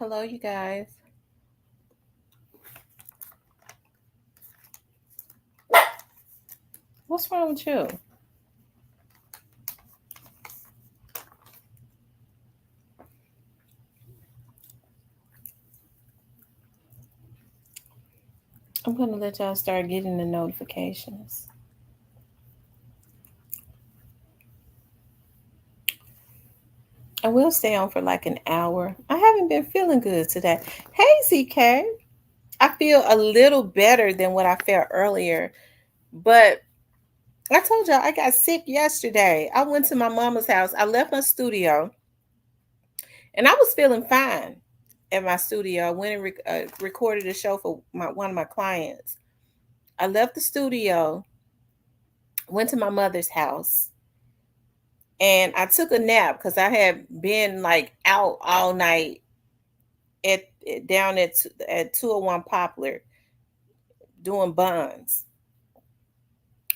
Hello, you guys. What's wrong with you? I'm gonna let y'all start getting the notifications. I will stay on for like an hour. I haven't been feeling good today. Hey, ZK. I feel a little better than what I felt earlier, but I told y'all I got sick yesterday. I went to my mama's house. I left my studio and I was feeling fine at my studio. I went and recorded a show for one of my clients. I left the studio, went to my mother's house, and I took a nap because I had been like out all night down at 201 Poplar doing buns.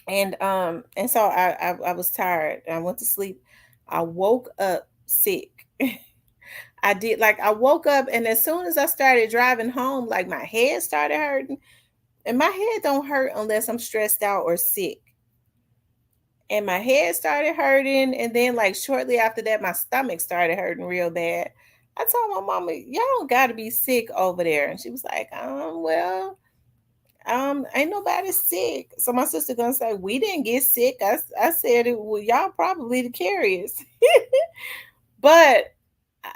And so I was tired and I went to sleep. I woke up sick. I woke up, and as soon as I started driving home, like my head started hurting. And my head don't hurt unless I'm stressed out or sick. And my head started hurting, and then like shortly after that my stomach started hurting real bad. I told my mama, y'all don't gotta be sick over there. And she was like, well, ain't nobody sick. So my sister gonna say, we didn't get sick. I said it, well, y'all probably the carriers. But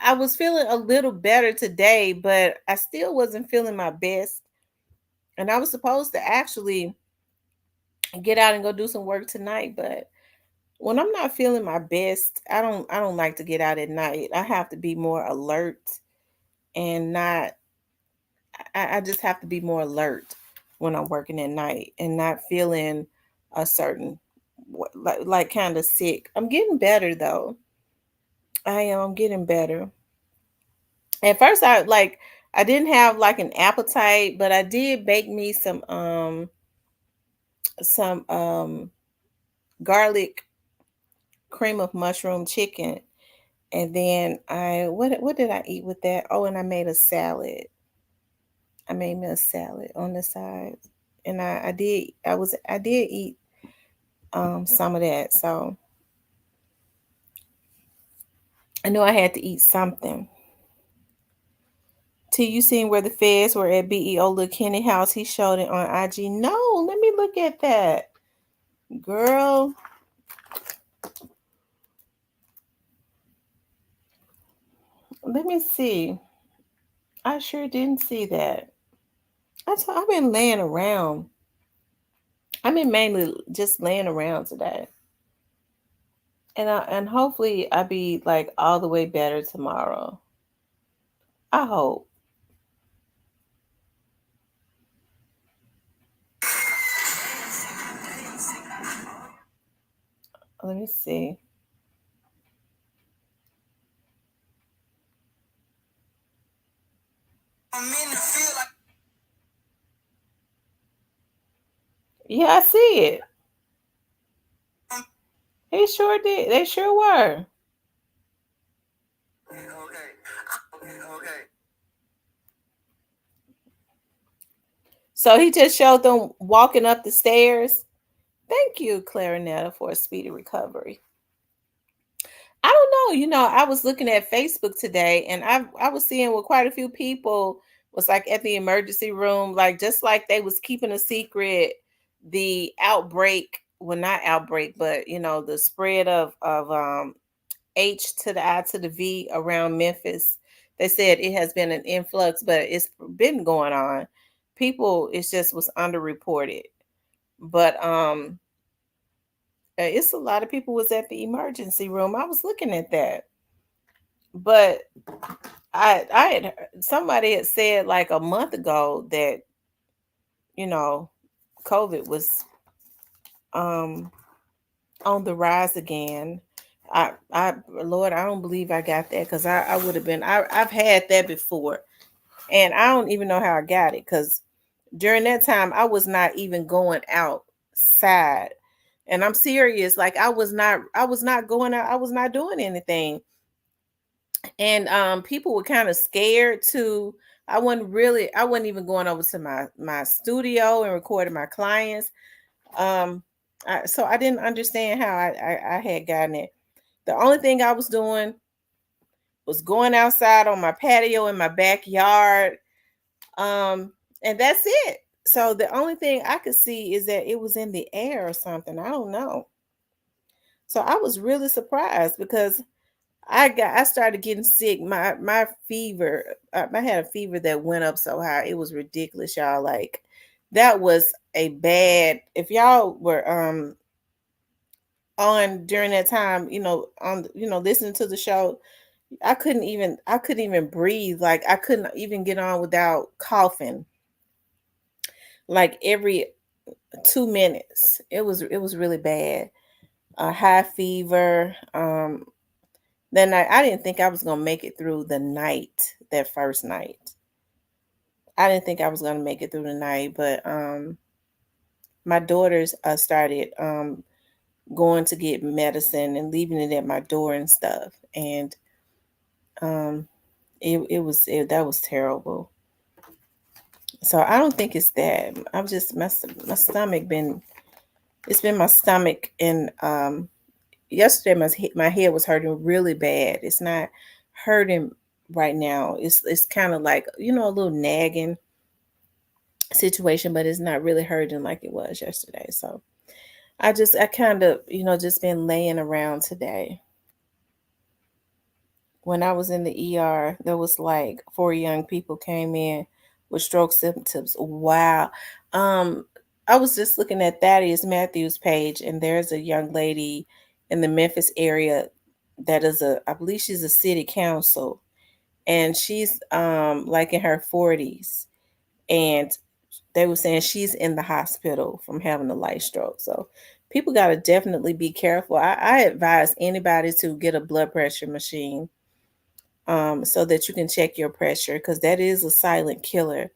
I was feeling a little better today, but I still wasn't feeling my best. And I was supposed to actually get out and go do some work tonight, but when I'm not feeling my best, I don't like to get out at night. I have to be more alert and not I just have to be more alert when I'm working at night and not feeling a certain like kind of sick. I'm getting better though. I am. I'm getting better. At first I didn't have like an appetite, but I did bake me some garlic cream of mushroom chicken. And then what did I eat with that? Oh, and I made a salad. I made me a salad on the side. And I did eat some of that. So I knew I had to eat something. Till you seen where the feds were at BEO Lil Kenny house. He showed it on IG. No, let me look at that. Girl. Let me see. I sure didn't see that. I've been laying around. I've been mainly just laying around today. And hopefully I be like all the way better tomorrow. I hope. Let me see. Yeah, I see it. He sure did. They sure were. So he just showed them walking up the stairs. Thank you, Clarinetta, for a speedy recovery. I don't know. I was looking at Facebook today, and I was seeing with quite a few people was like at the emergency room, like just like they was keeping a secret the outbreak, well not outbreak, but the spread of H to the I to the V around Memphis. They said it has been an influx, but it's been going on. People, it's just was underreported, but it's a lot of people was at the emergency room. I was looking at that, but I had somebody had said like a month ago that you know COVID was um on the rise again. I Lord, I don't believe I got that because I would have been. I've had that before, and I don't even know how I got it because during that time I was not even going outside. And I'm serious, like I was not going out, I was not doing anything. and people were kind of scared to. I wasn't even going over to my studio and recording my clients. um so I didn't understand how I had gotten it. The only thing I was doing was going outside on my patio in my backyard, um and that's it. So the only thing I could see is that it was in the air or something, I don't know. So I was really surprised because I started getting sick. My fever, I had a fever that went up so high. It was ridiculous, y'all. Like that was a bad. If y'all were on during that time, on listening to the show, I couldn't even breathe. Like I couldn't even get on without coughing. Like every 2 minutes. It was really bad. A high fever. That night, I didn't think I was gonna make it through the night. That first night, I didn't think I was gonna make it through the night. But my daughters started going to get medicine and leaving it at my door and stuff, and um, that was terrible. So I don't think it's that. I'm just my stomach been it's been my stomach, and yesterday my head was hurting really bad. It's not hurting right now. It's kind of like a little nagging situation, but it's not really hurting like it was yesterday. So I kind of just been laying around today. When I was in the ER, there was like four young people came in with stroke symptoms. Wow. Um, I was just looking at Thaddeus Matthews' page, and there's a young lady in the Memphis area that is I believe she's a city council, and she's like in her 40s, and they were saying she's in the hospital from having a light stroke. So people got to definitely be careful. I advise anybody to get a blood pressure machine, so that you can check your pressure, because that is a silent killer.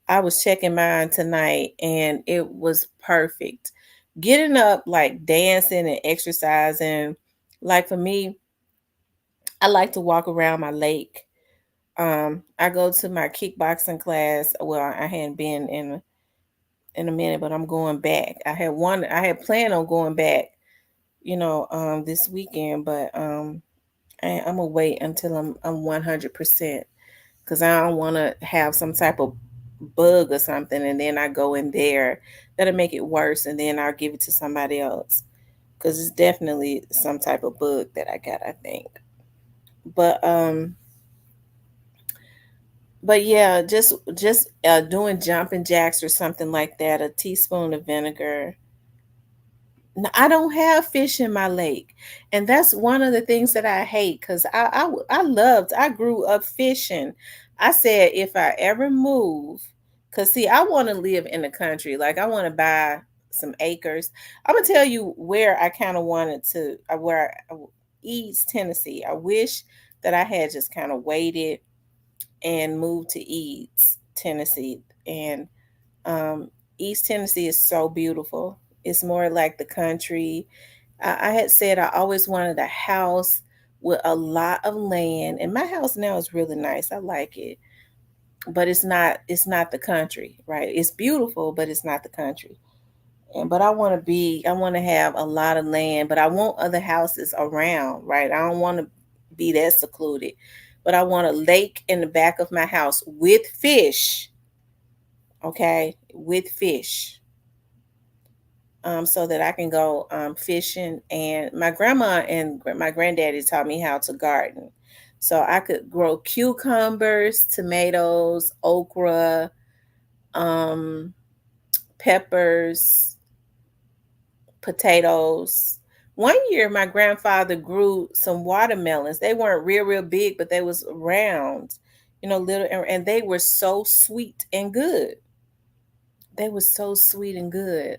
I was checking mine tonight and it was perfect. Getting up, like dancing and exercising. Like for me, I like to walk around my lake. I go to my kickboxing class. Well, I hadn't been in a minute, but I'm going back. I had planned on going back, this weekend, but I'm gonna wait until I'm 100%, because I don't want to have some type of bug or something, and then I go in there, that'll make it worse, and then I'll give it to somebody else, because it's definitely some type of bug that I got, I think. But yeah, just doing jumping jacks or something like that, a teaspoon of vinegar. I don't have fish in my lake, and that's one of the things that I hate, because I grew up fishing. I said if I ever move, because see, I want to live in the country, like I want to buy some acres. I'm gonna tell you where I kind of wanted to, East Tennessee. I wish that I had just kind of waited and moved to East Tennessee, and um, East Tennessee is so beautiful. It's more like the country. I had said I always wanted a house with a lot of land, and my house now is really nice. I like it, but it's not the country, right? It's beautiful, but it's not the country. And but I want to have a lot of land, but I want other houses around, right? I don't want to be that secluded, but I want a lake in the back of my house with fish, okay, with fish, so that I can go fishing. And my grandma and my granddaddy taught me how to garden. So I could grow cucumbers, tomatoes, okra, um, peppers, potatoes. One year, my grandfather grew some watermelons. They weren't real big, but they was round, little, and they were so sweet and good. They were so sweet and good.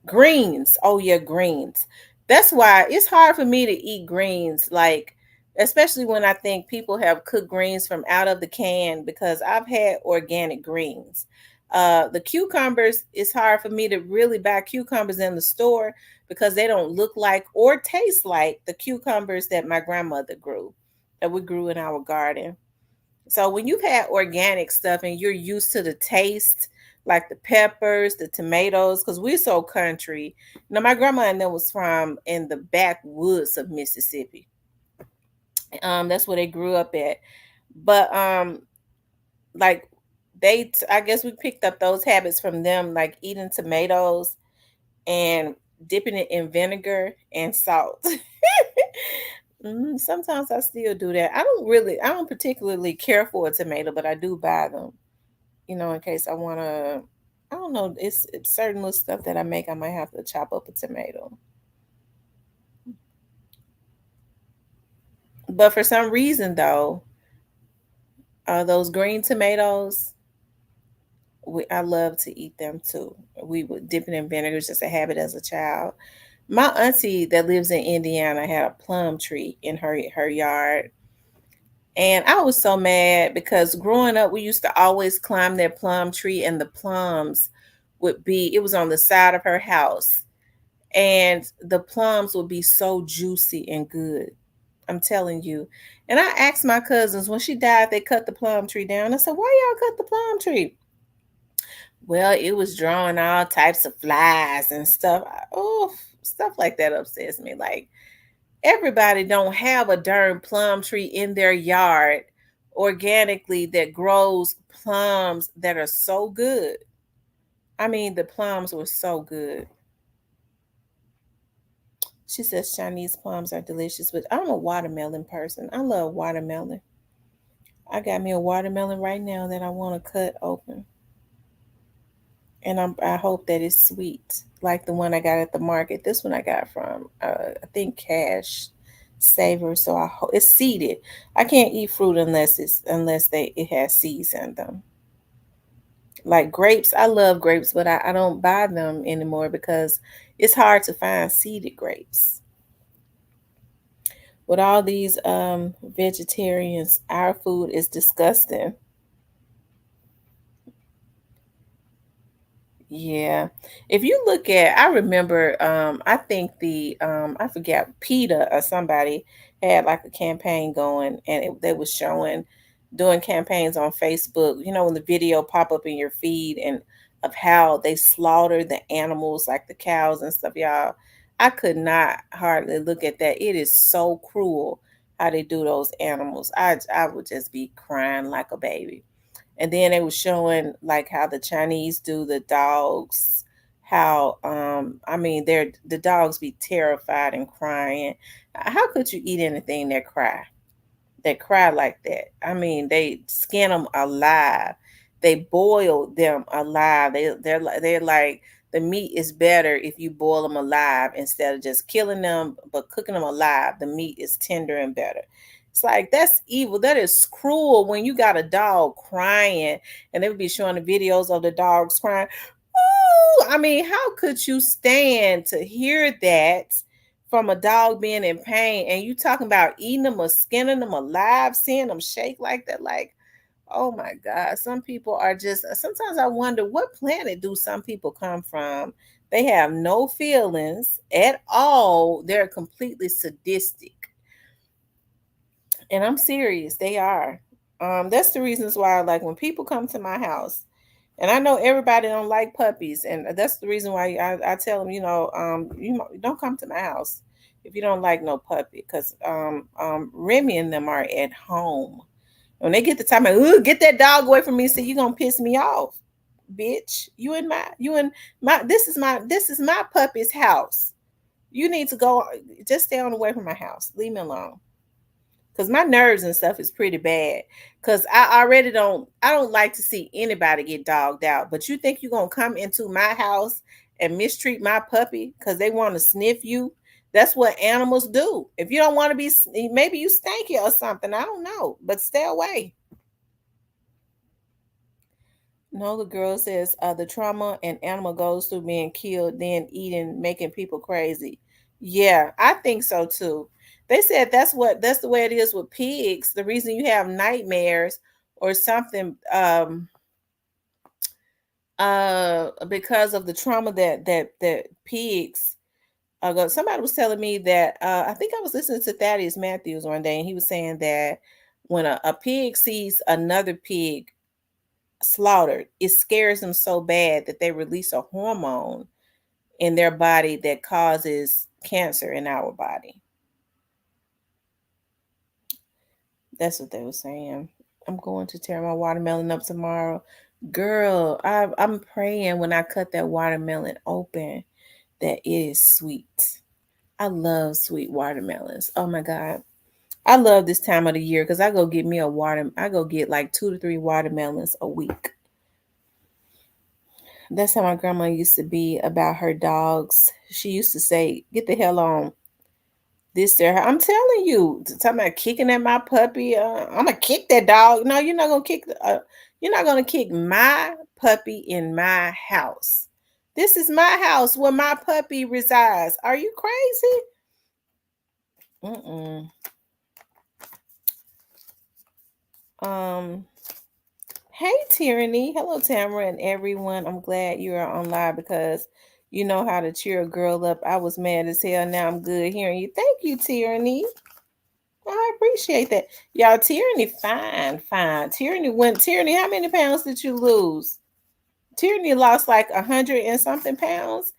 Greens. Oh yeah, greens. That's why it's hard for me to eat greens, like especially when I think people have cooked greens from out of the can, because I've had organic greens. The cucumbers, it's hard for me to really buy cucumbers in the store, because they don't look like or taste like the cucumbers that my grandmother grew. that we grew in our garden. So when you've had organic stuff and you're used to the taste, like the peppers, the tomatoes, because we're so country. My grandma and them was from in the backwoods of Mississippi. That's where they grew up at. But like I guess we picked up those habits from them, like eating tomatoes and dipping it in vinegar and salt. Sometimes I still do that. I don't particularly care for a tomato, but I do buy them, in case I want to. I don't know. It's certain little stuff that I make. I might have to chop up a tomato. But for some reason, though, those green tomatoes, I love to eat them too. We would dip it in vinegar, it's just a habit as a child. My auntie that lives in Indiana had a plum tree in her yard. And I was so mad because growing up, we used to always climb that plum tree, and the plums it was on the side of her house. And the plums would be so juicy and good. I'm telling you. And I asked my cousins when she died, they cut the plum tree down. I said, "Why y'all cut the plum tree?" Well, it was drawing all types of flies and stuff. Oh, stuff like that upsets me. Like, everybody don't have a darn plum tree in their yard organically that grows plums that are so good. I mean, the plums were so good. She says Chinese plums are delicious, but I'm a watermelon person. I love watermelon. I got me a watermelon right now that I want to cut open. And I hope that it's sweet, like the one I got at the market. This one I got from I think Cash Savor. So it's seeded. I can't eat fruit unless it has seeds in them. Like grapes, I love grapes, but I don't buy them anymore because it's hard to find seeded grapes. With all these vegetarians, our food is disgusting. Yeah. If you look at, I remember, I think I forget, PETA or somebody had like a campaign going, and they was doing campaigns on Facebook, when the video pop up in your feed and of how they slaughter the animals, like the cows and stuff, y'all. I could not hardly look at that. It is so cruel how they do those animals. I would just be crying like a baby. And then they were showing like how the Chinese do the dogs, how I mean the dogs be terrified and crying. How could you eat anything that cry like that? I mean, they skin them alive. They boil them alive. They're like, the meat is better if you boil them alive instead of just killing them, but cooking them alive. The meat is tender and better. It's like, that's evil. That is cruel when you got a dog crying, and they would be showing the videos of the dogs crying. Ooh, I mean, how could you stand to hear that from a dog being in pain, and you talking about eating them or skinning them alive, seeing them shake like that? Like, oh my God, some people are just, sometimes I wonder what planet do some people come from? They have no feelings at all. They're completely sadistic. And I'm serious, they are. That's the reasons why, like, when people come to my house, and I know everybody don't like puppies, and that's the reason why I tell them, don't come to my house if you don't like no puppy, because Remy and them are at home. When they get the time, like, get that dog away from me. See, you gonna piss me off, bitch. This is my puppy's house. You need to go. Just stay on away from my house. Leave me alone. Cause my nerves and stuff is pretty bad. Cause I don't like to see anybody get dogged out. But you think you're gonna come into my house and mistreat my puppy because they want to sniff you? That's what animals do. If you don't want to be, maybe you stanky or something. I don't know, but stay away. No, the girl says the trauma an animal goes through being killed, then eating, making people crazy. Yeah, I think so too. They said that's the way it is with pigs. The reason you have nightmares or something, because of the trauma that pigs ago. Somebody was telling me that I think I was listening to Thaddeus Matthews one day, and he was saying that when a pig sees another pig slaughtered, it scares them so bad that they release a hormone in their body that causes cancer in our body. That's what they were saying. I'm going to tear my watermelon up tomorrow. Girl, I'm praying when I cut that watermelon open that it is sweet. I love sweet watermelons. Oh my God. I love this time of the year because I go get like 2 to 3 watermelons a week. That's how my grandma used to be about her dogs. She used to say, "Get the hell on." This there, I'm telling you, talking about kicking at my puppy. I'm gonna kick that dog. No, you're not gonna kick. You're not gonna kick my puppy in my house. This is my house where my puppy resides. Are you crazy? Mm-mm. Um. Hey, Tyranny. Hello, Tamara, and everyone. I'm glad you are on live because you know how to cheer a girl up. I was mad as hell. Now I'm good hearing you. Thank you, Tyranny. I appreciate that. Y'all, Tyranny, fine, fine. Tyranny, how many pounds did you lose? Tyranny lost like 100 and something pounds.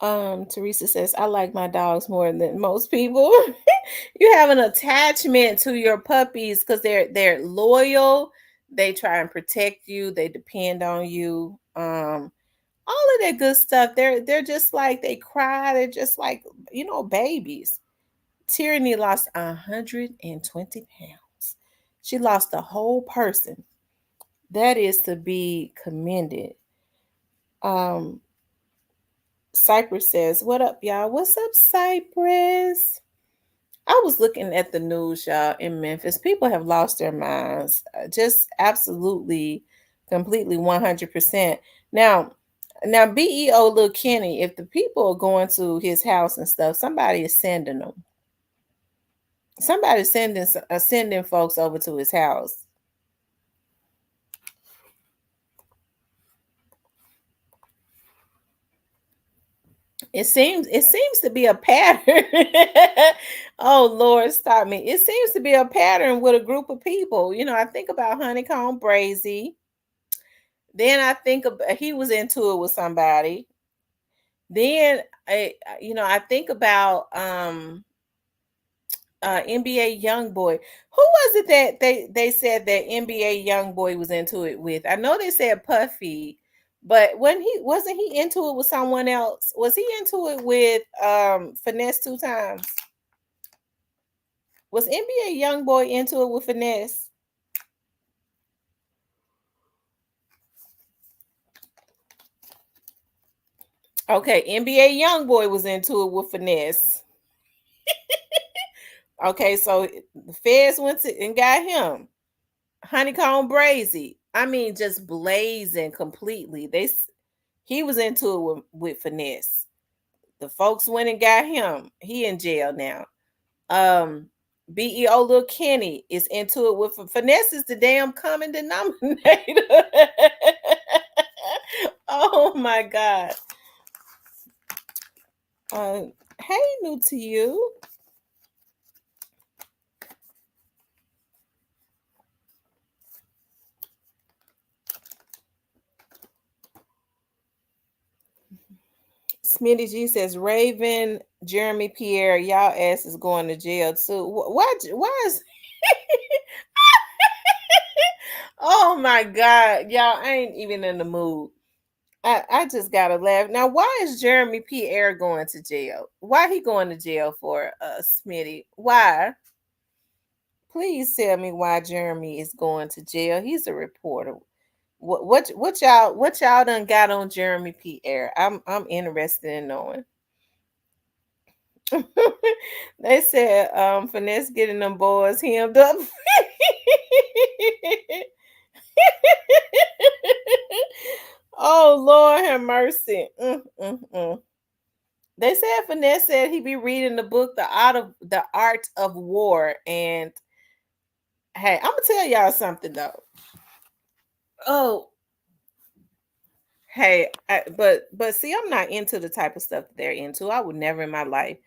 Teresa says, I like my dogs more than most people. You have an attachment to your puppies because they're loyal. They try and protect you. They depend on you. All of that good stuff. They're just like they cry. They're just like babies. Tyranny lost 120 pounds. She lost the whole person. That is to be commended. Um, Cypress says, "What up, y'all? What's up, Cypress?" I was looking at the news, y'all, in Memphis. People have lost their minds. Just absolutely, completely, 100%. Now, BEO Lil Kenny, if the people are going to his house and stuff, somebody is sending them. Somebody's sending folks over to his house. It seems to be a pattern. Oh Lord, stop me. It seems to be a pattern with a group of people. I think about Honeycomb Brazy. Then I think he was into it with somebody. Then I think about NBA Young Boy. Who was it that they said that NBA Young Boy was into it with? I know they said Puffy, but wasn't he into it with someone else? Was he into it with Finesse 2 times? Was NBA Young Boy into it with Finesse? Okay, NBA Young Boy was into it with Finesse. Okay, so the feds went to and got him. Honeycomb Brazy. I mean, just blazing completely. He was into it with Finesse. The folks went and got him. He in jail now. BEO Lil Kenny is into it with Finesse is the damn common denominator. Oh my God. Hey, new to you. Smitty G says Raven, Jeremy Pierre, y'all ass is going to jail too. Why is oh my God, y'all ain't even in the mood. I just gotta laugh. Now, why is Jeremy Pierre going to jail? Why he going to jail for Smitty? Why? Please tell me why Jeremy is going to jail. He's a reporter. What y'all done got on Jeremy Pierre? I'm interested in knowing. They said Finesse getting them boys hemmed up. Oh Lord have mercy. They said Finesse said he be reading the book The Art of War. And hey, I'm gonna tell y'all something though. Oh, Hey, but see, I'm not into the type of stuff that they're into. I would never in my life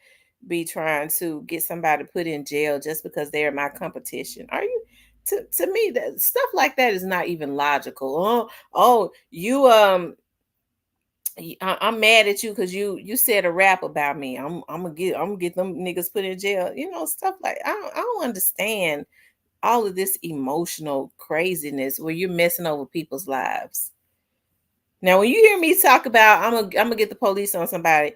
be trying to get somebody put in jail just because they're my competition. Are you? To me, that stuff like that is not even logical. Oh, you I'm mad at you because you said a rap about me. I'm gonna get them niggas put in jail. You know, stuff like I don't understand all of this emotional craziness where you're messing over people's lives. Now, when you hear me talk about I'm gonna get the police on somebody,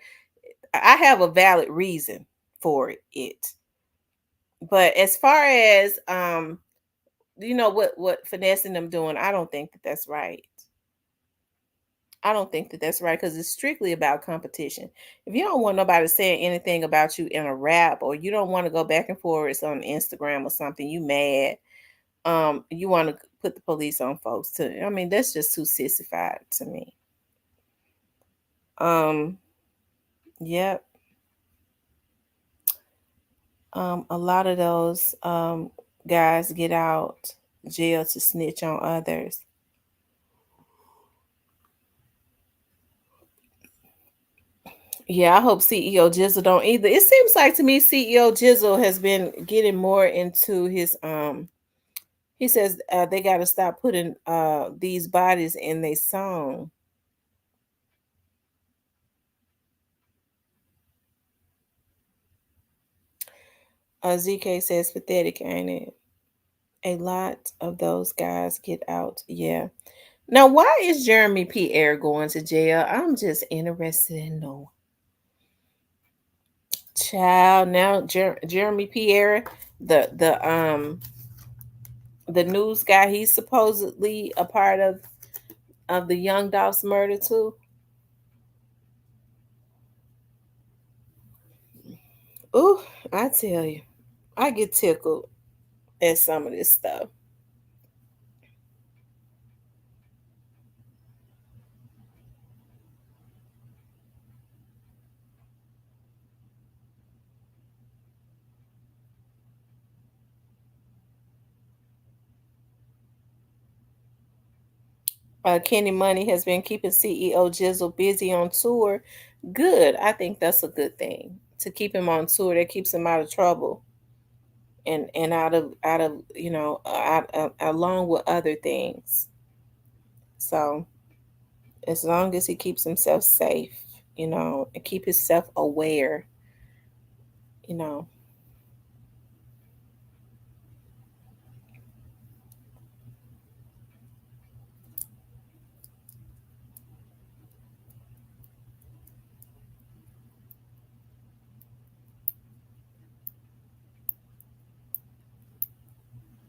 I have a valid reason for it. But as far as what finessing them doing, I don't think that that's right. I don't think that that's right because it's strictly about competition. If you don't want nobody saying anything about you in a rap, or you don't want to go back and forth on Instagram or something, you mad. You want to put the police on folks too. I mean, that's just too sissified to me. Um, yep. A lot of those guys get out jail to snitch on others. Yeah, I hope CEO Jizzle don't either. It seems like to me CEO Jizzle has been getting more into his he says they got to stop putting these bodies in their song. ZK says pathetic, ain't it? A lot of those guys get out. Yeah. Now, why is Jeremy Pierre going to jail? I'm just interested in knowing. Child, now Jeremy Pierre, the news guy, he's supposedly a part of the Young Dolph's murder too. Ooh, I tell you, I get tickled at some of this stuff. Kenny Money has been keeping CEO Jizzle busy on tour. Good. I think that's a good thing to keep him on tour. That keeps him out of trouble and out of along with other things. So as long as he keeps himself safe, and keep himself aware, you know.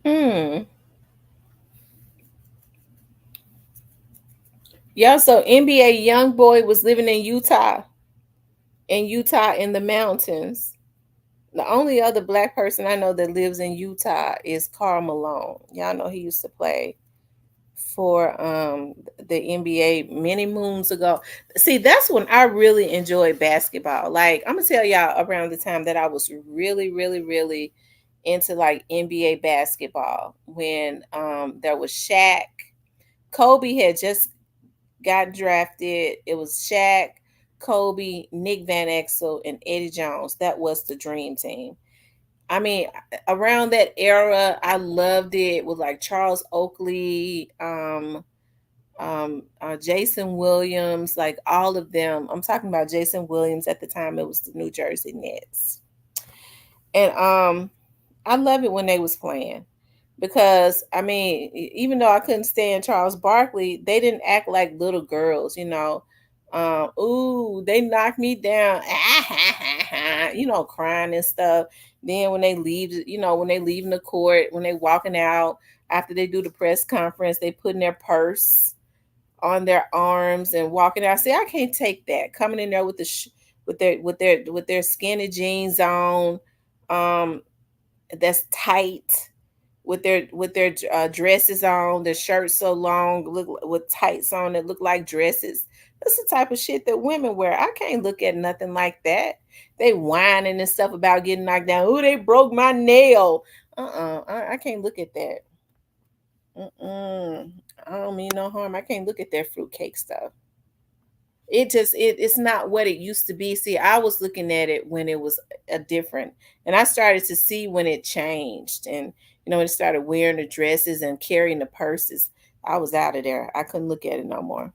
Hmm. Yeah. So NBA young boy was living in Utah in the mountains. The only other black person I know that lives in Utah is Carl Malone. Y'all know he used to play for the NBA many moons ago. See, that's when I really enjoyed basketball. Like I'm gonna tell y'all around the time that I was really, really, really into like NBA basketball when there was Shaq. Kobe had just got drafted. It was Shaq, Kobe, Nick Van Exel, and Eddie Jones. That was the dream team. I mean, around that era, I loved it with like Charles Oakley, Jason Williams, like all of them. I'm talking about Jason Williams at the time. It was the New Jersey Nets, and I love it when they was playing because I mean, even though I couldn't stand Charles Barkley, they didn't act like little girls, ooh, they knocked me down, crying and stuff. Then when they leave, when they leaving the court, when they walking out after they do the press conference, they putting their purse on their arms and walking out. See, I can't take that coming in there with with their skinny jeans on, um, that's tight with their dresses on, their shirts so long, look with tights on that look like dresses. That's the type of shit that women wear. I can't look at nothing like that. They whining and stuff about getting knocked down. Oh, they broke my nail. I can't look at that. Mm-mm. I don't mean no harm. I can't look at that fruitcake stuff. It's not what it used to be. See, I was looking at it when it was a different, and I started to see when it changed, and it started wearing the dresses and carrying the purses. I was out of there. I couldn't look at it no more.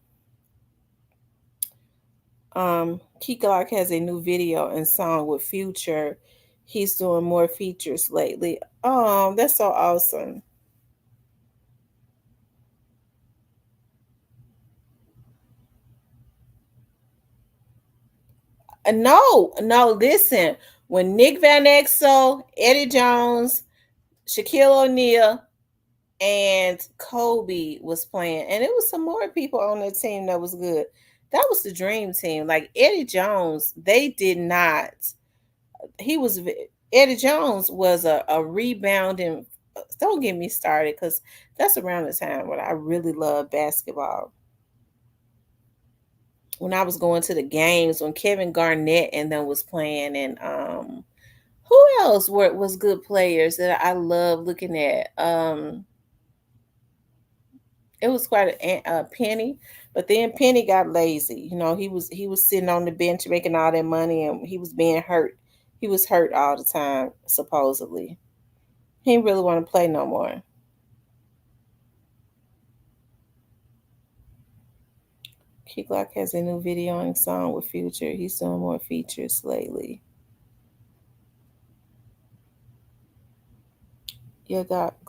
Key Glock has a new video and song with Future. He's doing more features lately. Oh, that's so awesome. No, no, listen. When Nick Van Exel, Eddie Jones, Shaquille O'Neal, and Kobe was playing, and it was some more people on the team that was good. That was the dream team. Like Eddie Jones, they did not. He was Eddie Jones was a rebounding. Don't get me started because that's around the time when I really loved basketball. When I was going to the games, when Kevin Garnett and them was playing, and who else was good players that I love looking at? It was quite a Penny, but then Penny got lazy. He was sitting on the bench making all that money, and he was being hurt. He was hurt all the time, supposedly. He didn't really want to play no more. Key Glock has a new video and song with Future. He's doing more features lately. Yeah, got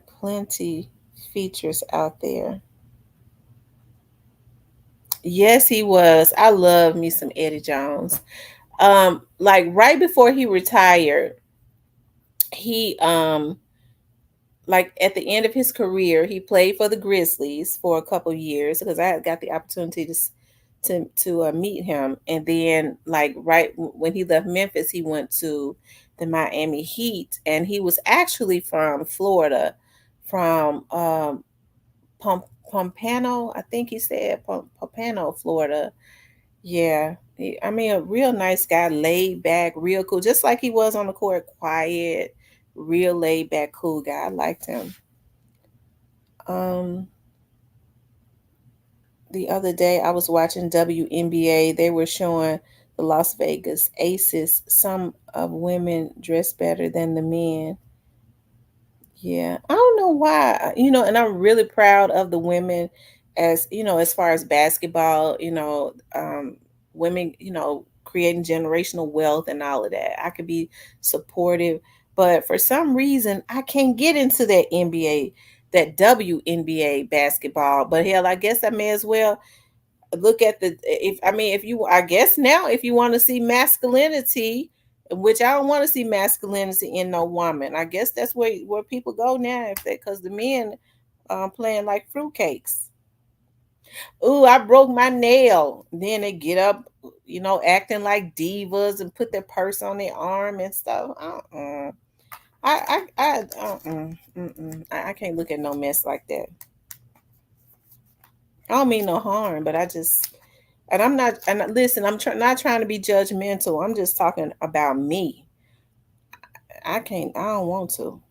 plenty features out there. Yes, he was. I love me some Eddie Jones. Like right before he retired, he like at the end of his career, he played for the Grizzlies for a couple years because I got the opportunity to meet him, and then like when he left Memphis, he went to the Miami Heat, and he was actually from Florida, from Pompano, I think he said Pompano, Florida. Yeah, I mean, a real nice guy, laid back, real cool, just like he was on the court, quiet, real laid back, cool guy. I liked him. Um, the other day I was watching WNBA. They were showing the Las Vegas Aces. Some of women dress better than the men. Yeah, I don't know why, and I'm really proud of the women as far as basketball, women, creating generational wealth and all of that. I could be supportive, but for some reason, I can't get into that NBA, that WNBA basketball. But hell, I guess I may as well look at if you, I guess now, if you want to see masculinity, which I don't want to see masculinity in no woman, I guess that's where people go now, if they, because the men playing like fruitcakes. Ooh, I broke my nail. Then they get up, acting like divas and put their purse on their arm and stuff. I can't look at no mess like that. I don't mean no harm, but I just, and I'm not, and listen, not trying to be judgmental. I'm just talking about me. I don't want to.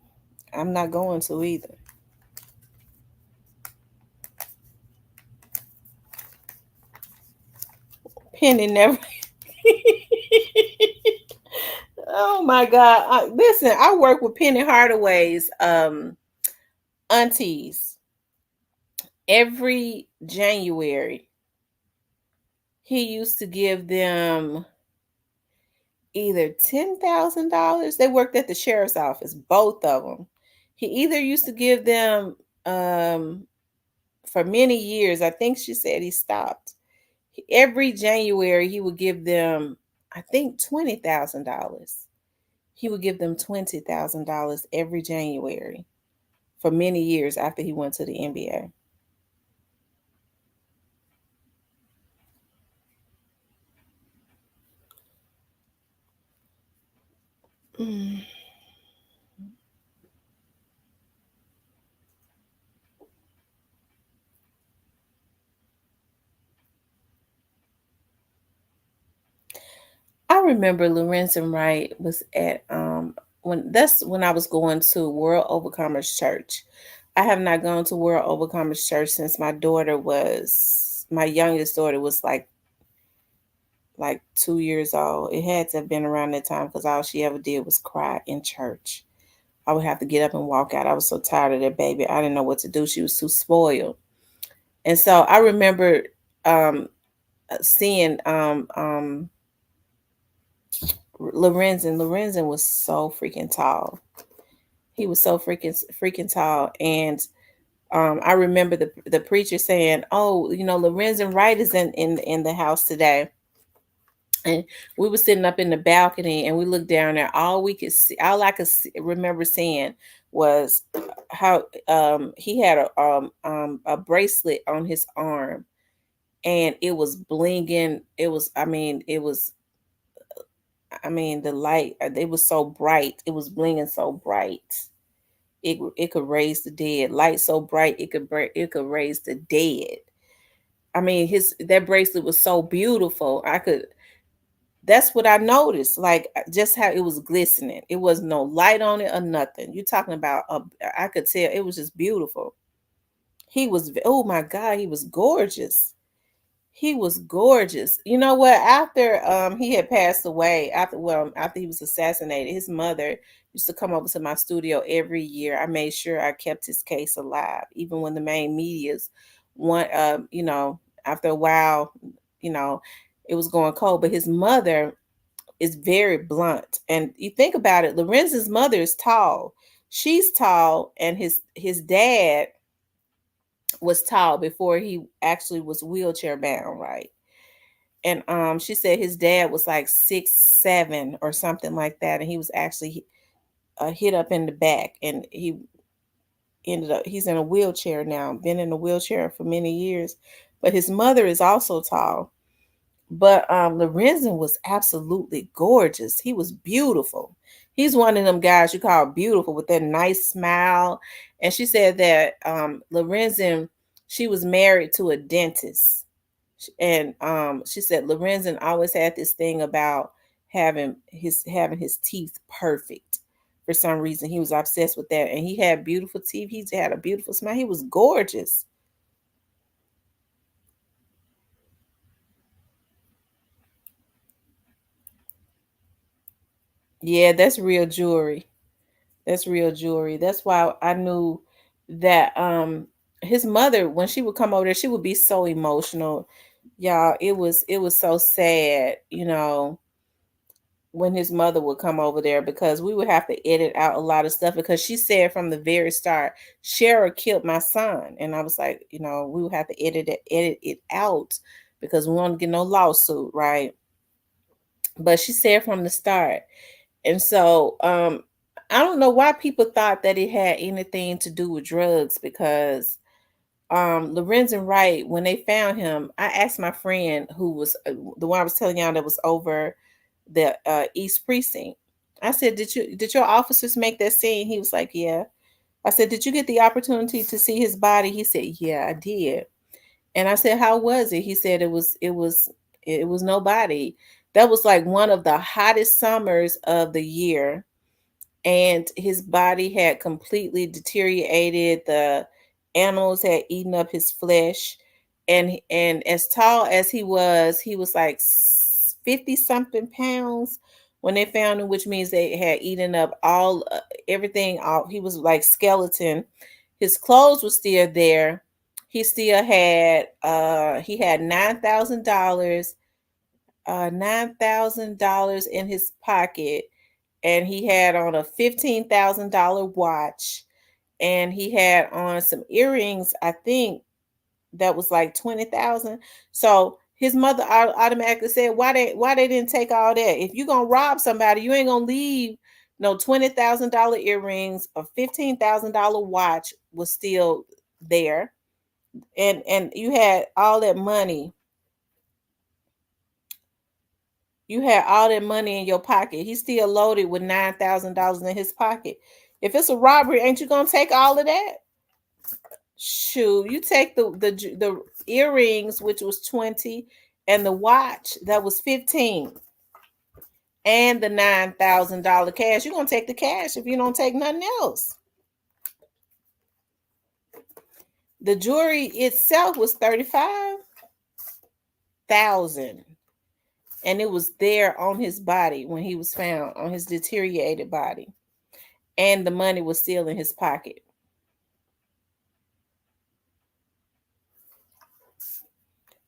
I'm not going to either. Penny never. Oh my God. Listen, I work with Penny Hardaway's aunties every January. He used to give them either $10,000. They worked at the sheriff's office, both of them. He either used to give them for many years. I think she said he stopped. Every January he would give them, I think, $20,000. He would give them $20,000 every January for many years after he went to the NBA. Mm. I remember Lorenzen Wright was at when I was going to World Overcomers Church. I have not gone to World Overcomers Church since my youngest daughter was like like 2 years old. It had to have been around that time because all she ever did was cry in church. I would have to get up and walk out. I was so tired of that baby. I didn't know what to do. She was too spoiled. And so I remember um, seeing Lorenzen. Lorenzen was so freaking tall. He was so freaking tall. And I remember the preacher saying, "Oh, Lorenzen Wright is in the house today." And we were sitting up in the balcony, and we looked down there. All I could remember seeing was how he had a bracelet on his arm, and it was blinging. It was, the light. It was so bright. It was blinging so bright. It could raise the dead. Light so bright it could raise the dead. I mean, his that bracelet was so beautiful. That's what I noticed. Like just how it was glistening. It was no light on it or nothing. You talking about I could tell it was just beautiful. Oh my God, he was gorgeous. He was gorgeous. You know what? After he had passed away, after he was assassinated, his mother used to come over to my studio every year. I made sure I kept his case alive, even when the main media's one after a while, you know, it was going cold. But his mother is very blunt. And you think about it, Lorenzen's mother is tall. She's tall, and his dad was tall before he actually was wheelchair bound, right? And she said his dad was like 6'7" or something like that, and he was actually hit up in the back, and he's in a wheelchair now, been in a wheelchair for many years. But his mother is also tall. But Lorenzen was absolutely gorgeous. He was beautiful. He's one of them guys you call beautiful with that nice smile. And she said that Lorenzen, she was married to a dentist. And she said Lorenzen always had this thing about having his teeth perfect. For some reason, he was obsessed with that. And he had beautiful teeth. He had a beautiful smile. He was gorgeous. Yeah, that's real jewelry. That's real jewelry. That's why I knew that his mother, when she would come over there, she would be so emotional. Y'all, it was so sad, when his mother would come over there because we would have to edit out a lot of stuff because she said from the very start, Sherra killed my son. And I was like, we would have to edit it out because we won't get no lawsuit, right? But she said from the start. And so I don't know why people thought that it had anything to do with drugs because Lorenzen Wright, when they found him, I asked my friend who was the one I was telling y'all that was over the East Precinct. I said, did your officers make that scene? He was like, yeah. I said, did you get the opportunity to see his body? He said, yeah, I did. And I said, how was it? He said it was nobody. That was like one of the hottest summers of the year, and his body had completely deteriorated. The animals had eaten up his flesh, and as tall as he was like 50 something pounds when they found him, which means they had eaten up all everything. All he was like skeleton. His clothes were still there. He had $9,000 in his pocket, and he had on a $15,000 watch, and he had on some earrings, I think that was like 20,000. So his mother automatically said, why they didn't take all that? If you're gonna rob somebody, you ain't gonna leave no $20,000 earrings. A $15,000 watch was still there, and you had all that money. You had all that money in your pocket. He's still loaded with $9,000 in his pocket. If it's a robbery, ain't you gonna take all of that? Shoot, you take the earrings, which was 20, and the watch that was 15, and the $9,000 cash. You're gonna take the cash if you don't take nothing else. The jewelry itself was 35,000. and it was there on his body when he was found, on his deteriorated body, and the money was still in his pocket.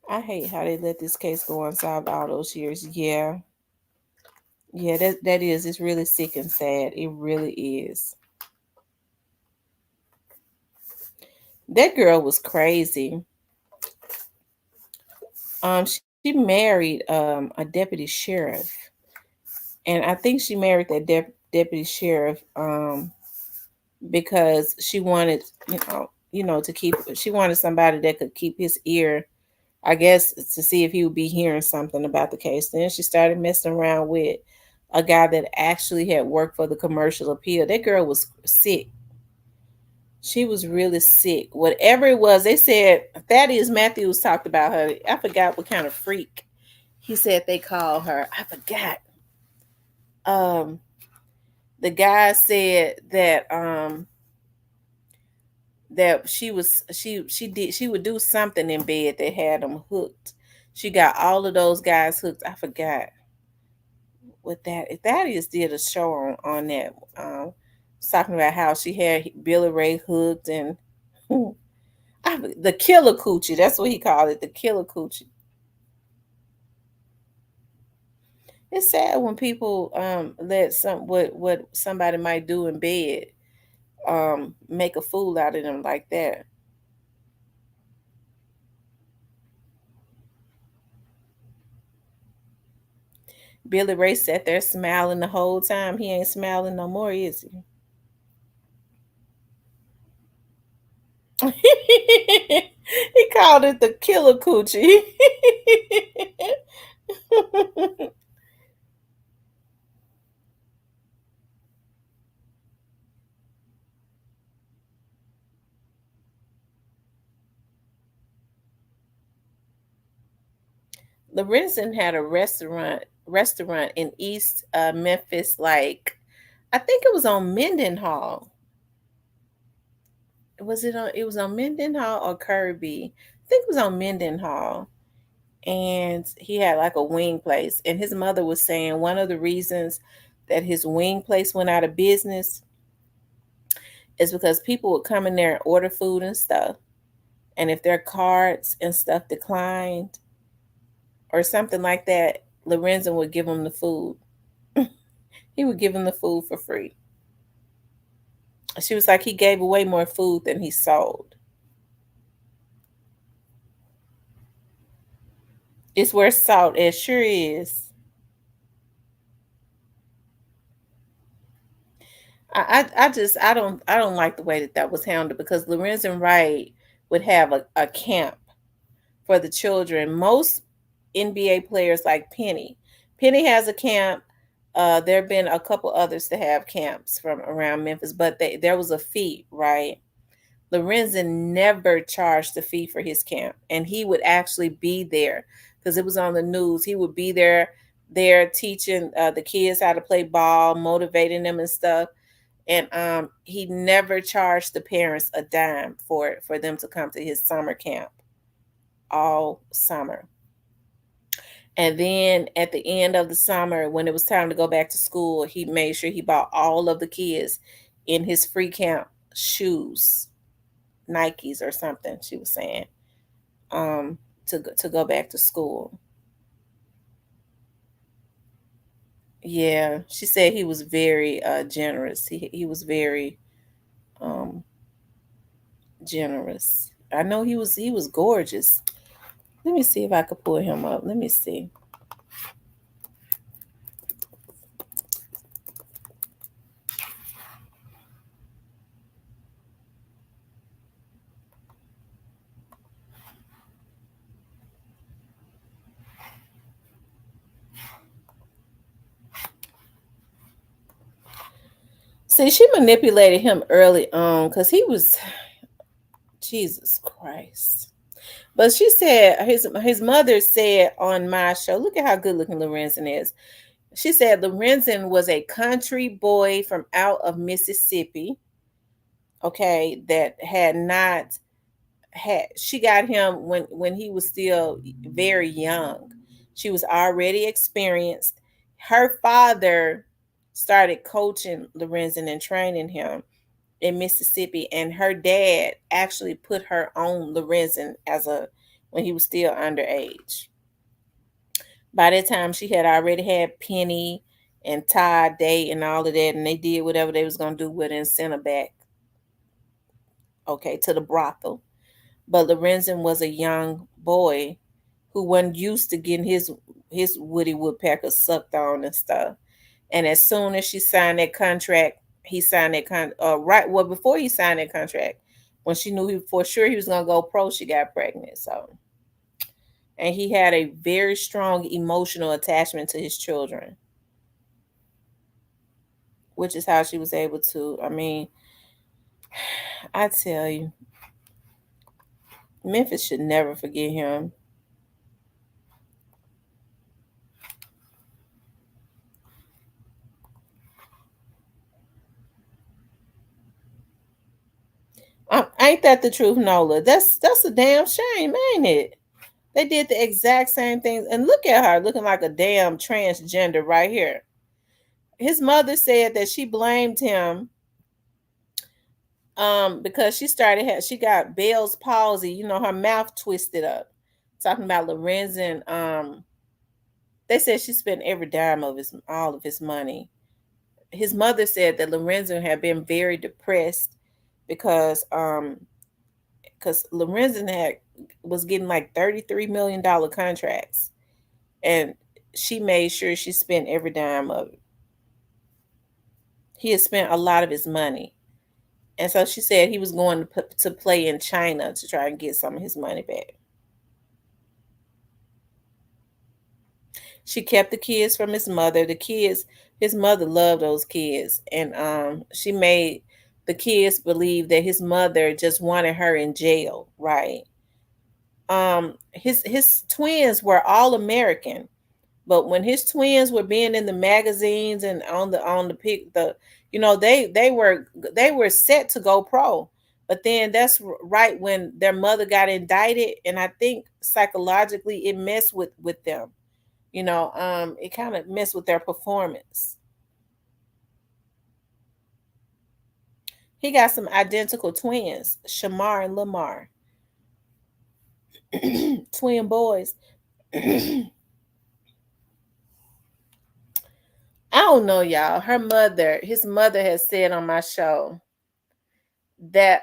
I hate how they let this case go unsolved all those years. Yeah, yeah, that is. It's really sick and sad. It really is. That girl was crazy. She married a deputy sheriff, and I think she married that deputy sheriff because she wanted, to keep. She wanted somebody that could keep his ear, I guess, to see if he would be hearing something about the case. Then she started messing around with a guy that actually had worked for the commercial appeal. That girl was sick. She was really sick. Whatever it was, they said Thaddeus Matthews talked about her. I forgot what kind of freak he said they called her. I forgot. Um, the guy said that she would do something in bed that had them hooked. She got all of those guys hooked. I forgot what that. If Thaddeus did a show on that, talking about how she had Billy Ray hooked and the killer coochie. That's what he called it, the killer coochie. It's sad when people let what somebody might do in bed make a fool out of them like that. Billy Ray sat there smiling the whole time. He ain't smiling no more, is he? He called it the killer coochie. Lorenzen had a restaurant in East Memphis, like I think it was on Mendenhall. Was it on? It was on Mendenhall or Kirby. I think it was on Mendenhall, and he had like a wing place. And his mother was saying one of the reasons that his wing place went out of business is because people would come in there and order food and stuff, and if their cards and stuff declined or something like that, Lorenzen would give them the food. He would give them the food for free. She was like, he gave away more food than he sold. It's where salt, it sure is. I don't like the way that was handled because Lorenzen Wright would have a camp for the children. Most NBA players like Penny. Penny has a camp. There have been a couple others to have camps from around Memphis, but there was a fee, right? Lorenzen never charged the fee for his camp, and he would actually be there because it was on the news. He would be there teaching the kids how to play ball, motivating them and stuff. And he never charged the parents a dime for them to come to his summer camp all summer. And then at the end of the summer, when it was time to go back to school, he made sure he bought all of the kids in his free camp shoes, Nikes or something. She was saying, to go back to school. Yeah, she said he was very generous. He was very um, generous. I know he was gorgeous. Let me see if I could pull him up. Let me see. See, she manipulated him early on because he was Jesus Christ. But she said his mother said on my show, look at how good looking Lorenzen is. She said Lorenzen was a country boy from out of Mississippi. Okay, that had not had she got him when he was still very young. She was already experienced. Her father started coaching Lorenzen and training him in Mississippi, and her dad actually put her on Lorenzen as a when he was still underage. By that time, she had already had Penny and Todd Day and all of that, and they did whatever they was gonna do with it and sent her back, okay, to the brothel. But Lorenzen was a young boy who wasn't used to getting his Woody Woodpecker sucked on and stuff. And as soon as she signed that contract, he signed that right. Well, before he signed that contract, when she knew for sure he was gonna go pro, she got pregnant. So, and he had a very strong emotional attachment to his children, which is how she was able to. I mean, I tell you, Memphis should never forget him. Ain't that the truth, Nola? That's a damn shame, ain't it? They did the exact same things, and look at her looking like a damn transgender right here. His mother said that she blamed him because she got Bell's palsy, her mouth twisted up. Talking about Lorenzen, they said she spent every dime of his all of his money. His mother said that Lorenzen had been very depressed because Lorenzen had was getting like $33 million contracts, and she made sure she spent every dime of it. He had spent a lot of his money. And so she said he was going to play in China to try and get some of his money back. She kept the kids from his mother. His mother loved those kids. And she made the kids believe that his mother just wanted her in jail, right? His twins were all American. But when his twins were being in the magazines and on the pic the they were set to go pro. But then that's right when their mother got indicted, and I think psychologically it messed with them. It kind of messed with their performance. He got some identical twins, Shamar and Lamar, twin boys. I don't know, y'all. His mother has said on my show that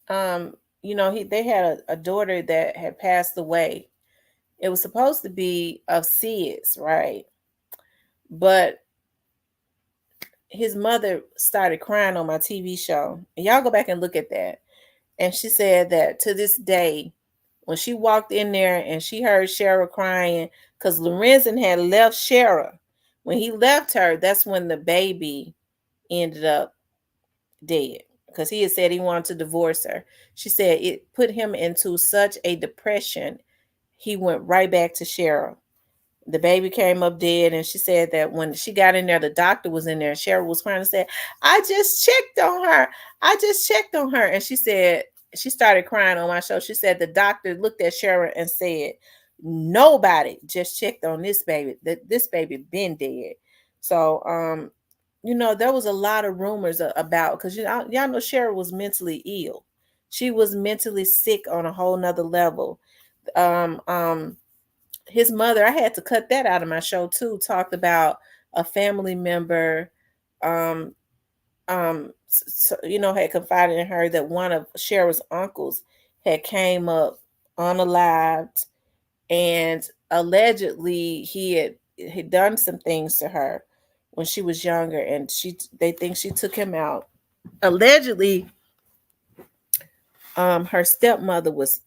they had a daughter that had passed away. It was supposed to be of SIDS, right? But his mother started crying on my TV show. And y'all go back and look at that. And she said that to this day, when she walked in there and she heard Sherra crying, because Lorenzen had left Sherra. When he left her, that's when the baby ended up dead, because he had said he wanted to divorce her. She said it put him into such a depression, he went right back to Sherra. The baby came up dead, and she said that when she got in there, the doctor was in there, and Sherra was crying and said, I just checked on her. I just checked on her. And she said, she started crying on my show. She said the doctor looked at Sherra and said, nobody just checked on this baby. That this baby been dead. So there was a lot of rumors about, because y'all know Sherra was mentally ill. She was mentally sick on a whole nother level. His mother, I had to cut that out of my show too, talked about a family member had confided in her that one of Sherra's uncles had came up unalived, and allegedly he had done some things to her when she was younger, and they think she took him out. Allegedly, her stepmother was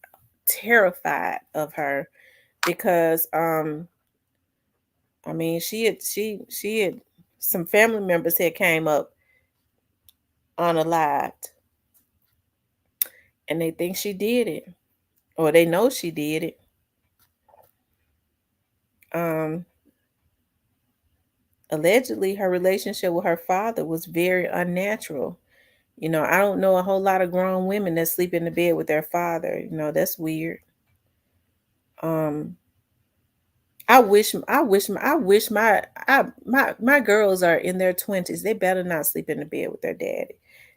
terrified of her because she had some family members had came up unalived, and they think she did it, or they know she did it. Um, Allegedly, her relationship with her father was very unnatural. I don't know a whole lot of grown women that sleep in the bed with their father. That's weird. Um, I wish my girls are in their 20s. They better not sleep in the bed with their daddy.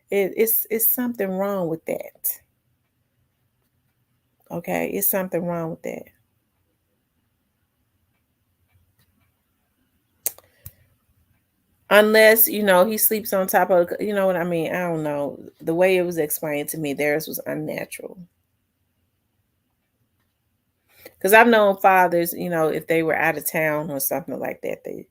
It's something wrong with that. Okay, it's something wrong with that. Unless, he sleeps on top of, you know what I mean? I don't know. The way it was explained to me, theirs was unnatural. Because I've known fathers, if they were out of town or something like that, they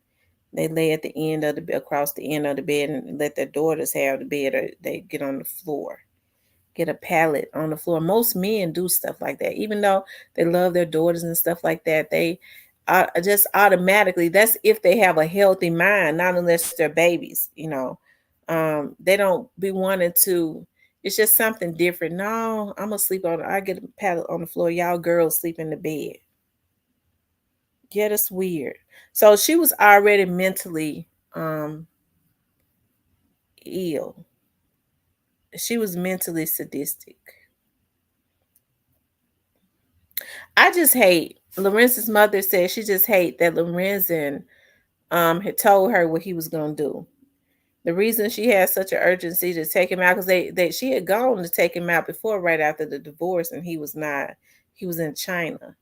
lay at the end of the across the end of the bed and let their daughters have the bed, or they get on the floor, get a pallet on the floor. Most men do stuff like that, even though they love their daughters and stuff like that. They just automatically, that's if they have a healthy mind, not unless they're babies. They don't be wanting to. It's just something different. No, I'm gonna sleep on. I get a pallet on the floor. Y'all girls sleep in the bed. Yeah, that's weird. So she was already mentally ill. She was mentally sadistic. I just hate Lorenzen's mother said she just hate that Lorenzen had told her what he was gonna do. The reason she had such an urgency to take him out, because she had gone to take him out before, right after the divorce, and he was not. He was in China.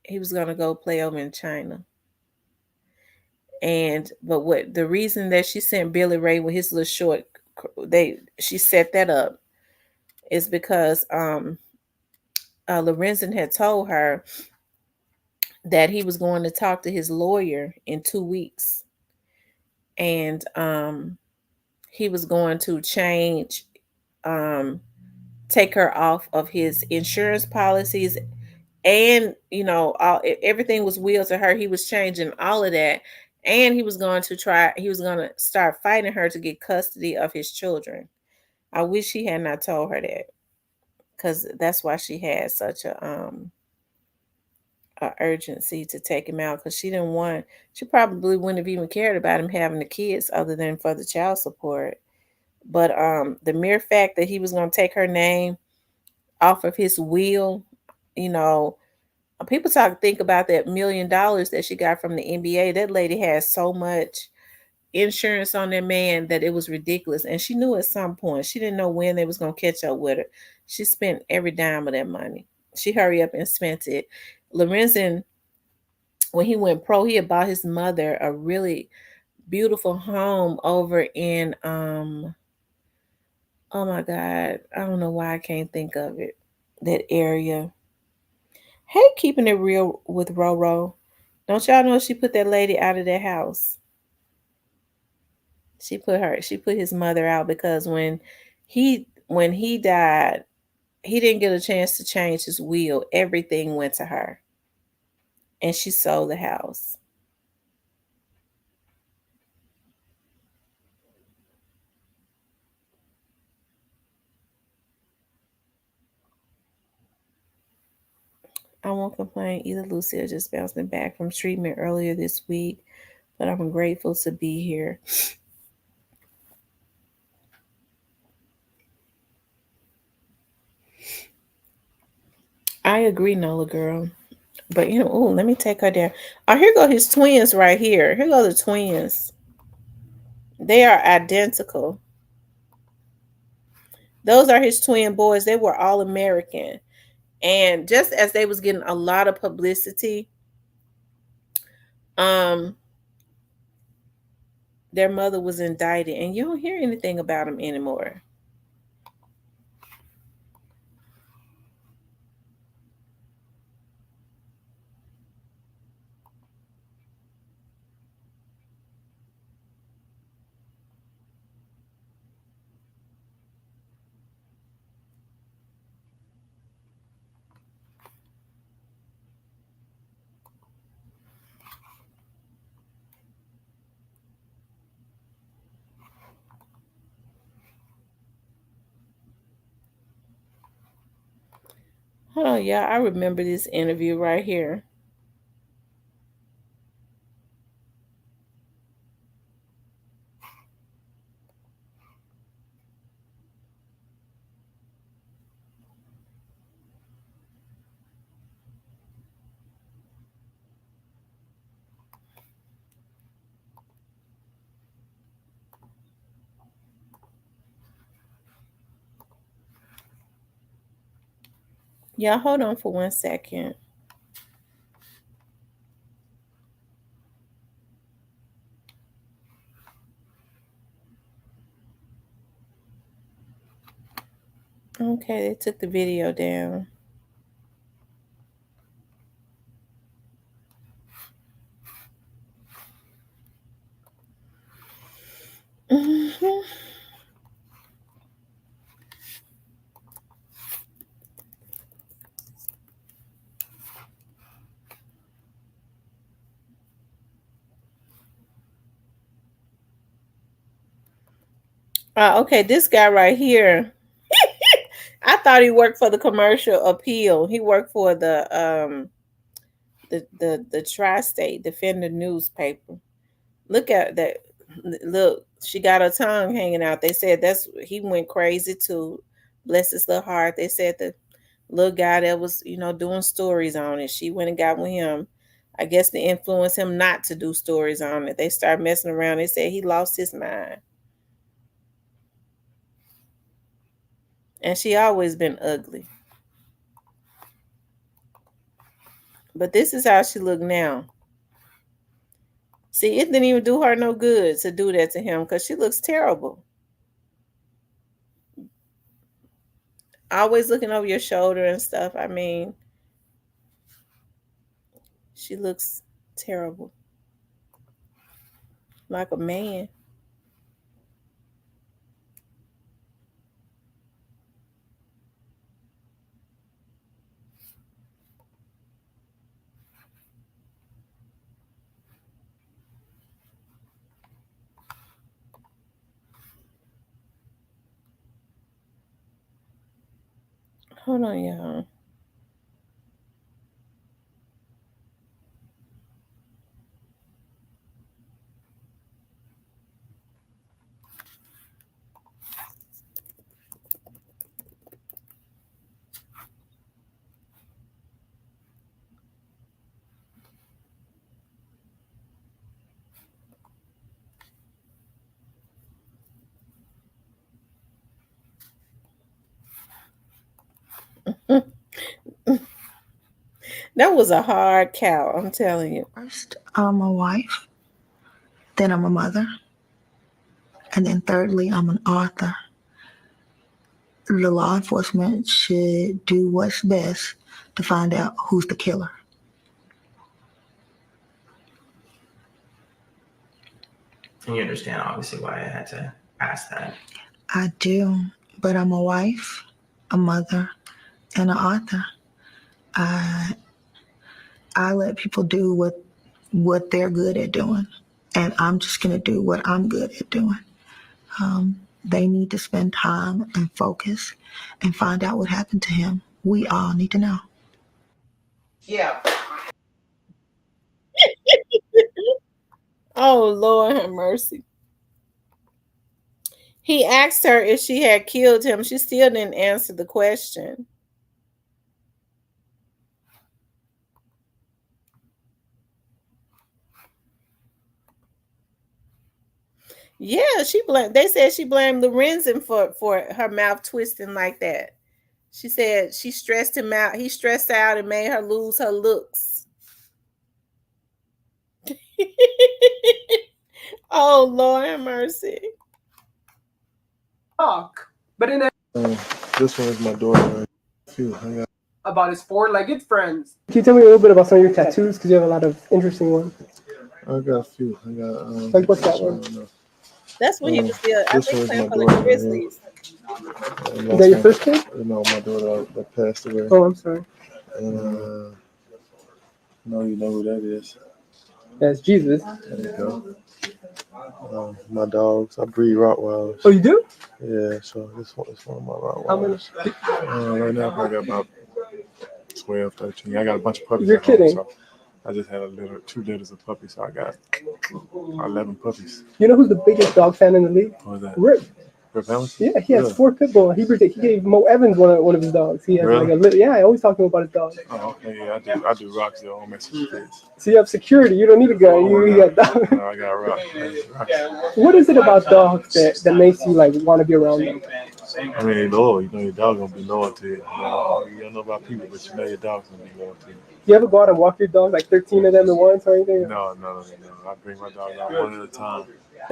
He was gonna go play over in China. But what the reason that she sent Billy Ray with his little short, she set that up, is because Lorenzen had told her that he was going to talk to his lawyer in 2 weeks, and he was going to change, um, take her off of his insurance policies, and everything was wheeled to her. He was changing all of that, and he was going to try. He was going to start fighting her to get custody of his children. I wish he had not told her that, because that's why she had such a urgency to take him out, because she didn't want. She probably wouldn't have even cared about him having the kids other than for the child support. But the mere fact that he was going to take her name off of his will, you know, people think about that $1 million that she got from the NBA. That lady had so much insurance on that man that it was ridiculous. And she knew at some point, she didn't know when they was going to catch up with her. She spent every dime of that money. She hurried up and spent it. Lorenzen, when he went pro, he had bought his mother a really beautiful home over in oh my God, I don't know why I can't think of it. That area. Hey, keeping it real with Roro. Don't y'all know she put that lady out of that house? She put his mother out because when he died, he didn't get a chance to change his will. Everything went to her. And she sold the house. I won't complain either. Lucille just bouncing back from treatment earlier this week, but I'm grateful to be here. I agree, Nola girl. But oh, let me take her down. Oh, here go his twins right here. Here go the twins. They are identical. Those are his twin boys. They were all American. And just as they was getting a lot of publicity, um, their mother was indicted, and you don't hear anything about them anymore. Hold on, y'all. I remember this interview right here. Y'all hold on for 1 second. Okay, they took the video down. Mm-hmm. Okay, this guy right here. I thought he worked for the Commercial Appeal. He worked for the Tri-State Defender newspaper. Look at that. Look, she got her tongue hanging out. They said he went crazy too. Bless his little heart. They said the little guy that was, doing stories on it. She went and got with him. I guess to influence him not to do stories on it. They started messing around. They said he lost his mind. And she always been ugly. But this is how she look now. See, it didn't even do her no good to do that to him because she looks terrible. Always looking over your shoulder and stuff. I mean, she looks terrible. Like a man. Hold on, y'all. That was a hard cow, I'm telling you. First, I'm a wife, then I'm a mother, and then thirdly, I'm an author. The law enforcement should do what's best to find out who's the killer. And you understand, obviously, why I had to ask that. I do, but I'm a wife, a mother, and an author. I let people do what they're good at doing, and I'm just going to do what I'm good at doing. They need to spend time and focus and find out what happened to him. We all need to know. Yeah. Oh, Lord have mercy. He asked her if she had killed him. She still didn't answer the question. Yeah, they said she blamed Lorenzen for her mouth twisting like that. She said she stressed him out. He stressed out and made her lose her looks. Oh, Lord have mercy. Talk. But in this one is my daughter. About his four-legged friends. Can you tell me a little bit about some of your tattoos? Because you have a lot of interesting ones. I got a few. I got like what's that one? That's when he was still, I think, playing for the Grizzlies. Is that your first kid? No, my daughter that passed away. Oh, I'm sorry. And no, you know who that is. That's Jesus. There you go. My dogs, I breed Rottweilers. Oh, you do? Yeah, so this one is one of my Rottweilers. How many? Right now, I got about 12, 13. I got a bunch of puppies. You're kidding. Home, so I just had 2 litters of puppies, so I got 11 puppies. You know who's the biggest dog fan in the league? Who's that? Rip. Rip Hamilton? Yeah, he has 4 pit bull. He gave Mo Evans one of his dogs. He has really? Yeah, I always talk to him about his dog. Oh, okay, yeah, I do rocks there on Mexican kids. So you have security. You don't need a gun. You got dogs. No, I got rocks. What is it about dogs that makes you like want to be around them? I mean, they loyal. You know your dog gonna be loyal to you. You don't know about people, but you know your dog's gonna be loyal to you. You ever go out and walk your dog, like 13 of them at once or anything? No. I bring my dog out one at a time.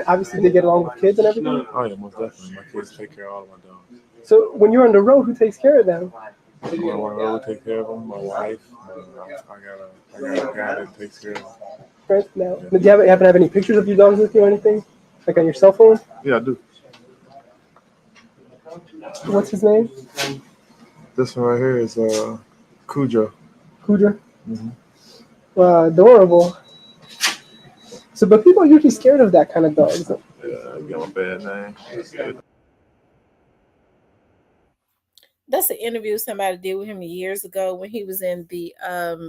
Obviously, they get along with kids and everything. Oh yeah, most definitely. My kids take care of all of my dogs. So when you're on the road, who takes care of them? When I want to road, take care of them. My wife. I got a guy that takes care of them. Right now, do you happen to have any pictures of your dogs with you or anything, like on your cell phone? Yeah, I do. What's his name? This one right here is Cujo. Kudra. Mm-hmm. Wow, adorable. So, but people are usually scared of that kind of dogs. Yeah, give him a bad name. That's an interview somebody did with him years ago when he was in the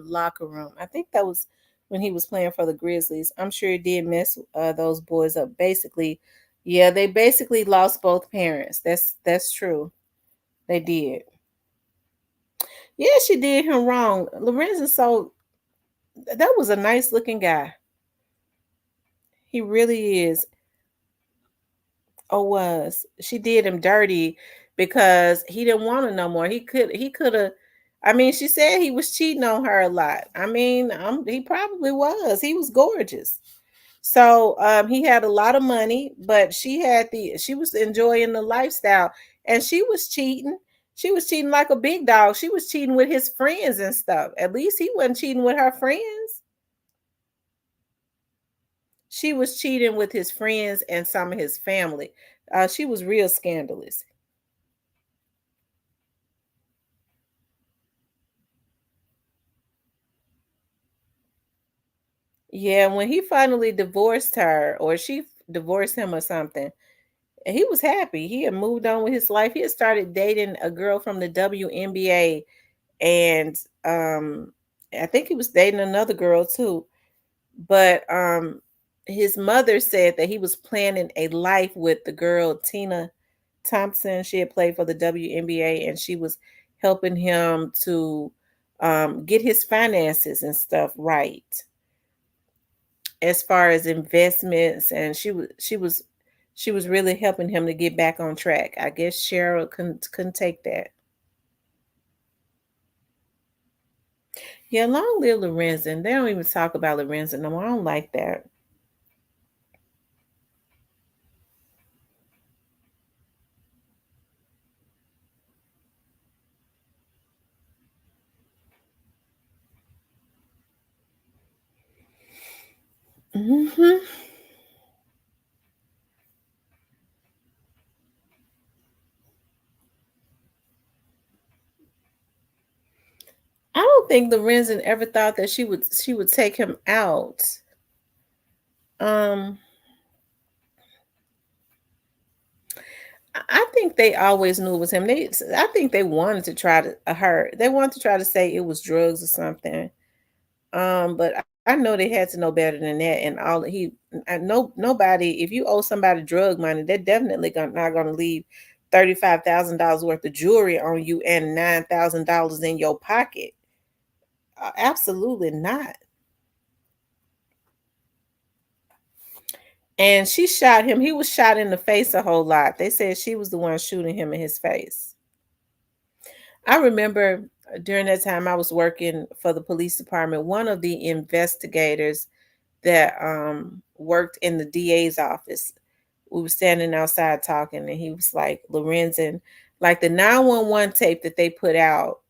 locker room. I think that was when he was playing for the Grizzlies. I'm sure he did mess those boys up. Basically, yeah, they basically lost both parents. That's true. They did. Yeah, she did him wrong. Lorenzen, so that was a nice looking guy. He really is. Oh, was she did him dirty because he didn't want her no more. He could have. I mean, she said he was cheating on her a lot. I mean, he probably was. He was gorgeous. So he had a lot of money, but she was enjoying the lifestyle, and she was cheating. She was cheating like a big dog. She was cheating with his friends and stuff. At least he wasn't cheating with her friends. She was cheating with his friends and some of his family. She was real scandalous. Yeah, when he finally divorced her, or she divorced him or something, he was happy. He had moved on with his life. He had started dating a girl from the WNBA, and I think he was dating another girl too. But his mother said that he was planning a life with the girl Tina Thompson. She had played for the WNBA, and she was helping him to get his finances and stuff right as far as investments, and she was really helping him to get back on track. I guess Sherra couldn't take that. Yeah, long live Lorenzen. They don't even talk about Lorenzen no more. I don't like that. Hmm. I don't think Lorenzen ever thought that she would take him out. Um, I think they always knew it was him. I think they wanted to try to her. They wanted to try to say it was drugs or something. But I know they had to know better than that. And all he, I know nobody. If you owe somebody drug money, they're definitely not gonna leave $35,000 worth of jewelry on you and $9,000 in your pocket. Absolutely not. And she shot him. He was shot in the face a whole lot. They said she was the one shooting him in his face. I remember during that time I was working for the police department. One of the investigators that worked in the DA's office, we were standing outside talking, and he was like, Lorenzen, like the 911 tape that they put out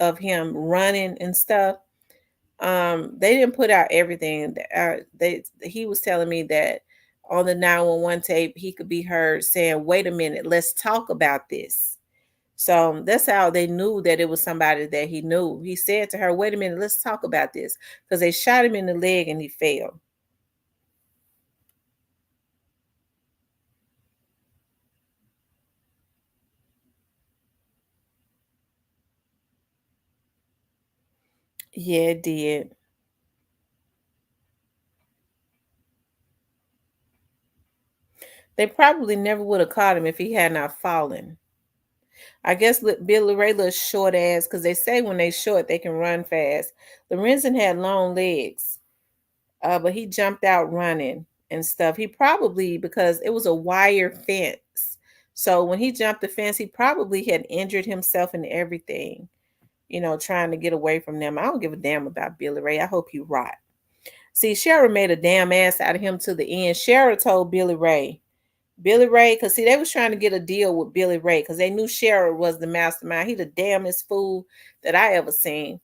of him running and stuff. They didn't put out everything. He was telling me that on the 911 tape he could be heard saying, "Wait a minute, let's talk about this." So that's how they knew that it was somebody that he knew. He said to her, "Wait a minute, let's talk about this," because they shot him in the leg and he fell. Yeah, it did. They probably never would have caught him if he had not fallen. I guess Billy Ray little short ass, because they say when they short they can run fast. Lorenzen had long legs, but he jumped out running and stuff. He probably, because it was a wire fence, So when he jumped the fence, he probably had injured himself and everything, trying to get away from them. I don't give a damn about Billy Ray. I hope he rot. See, Sherra made a damn ass out of him to the end. Sherra told Billy Ray, because see, they was trying to get a deal with Billy Ray because they knew Sherra was the mastermind. He the damnest fool that I ever seen.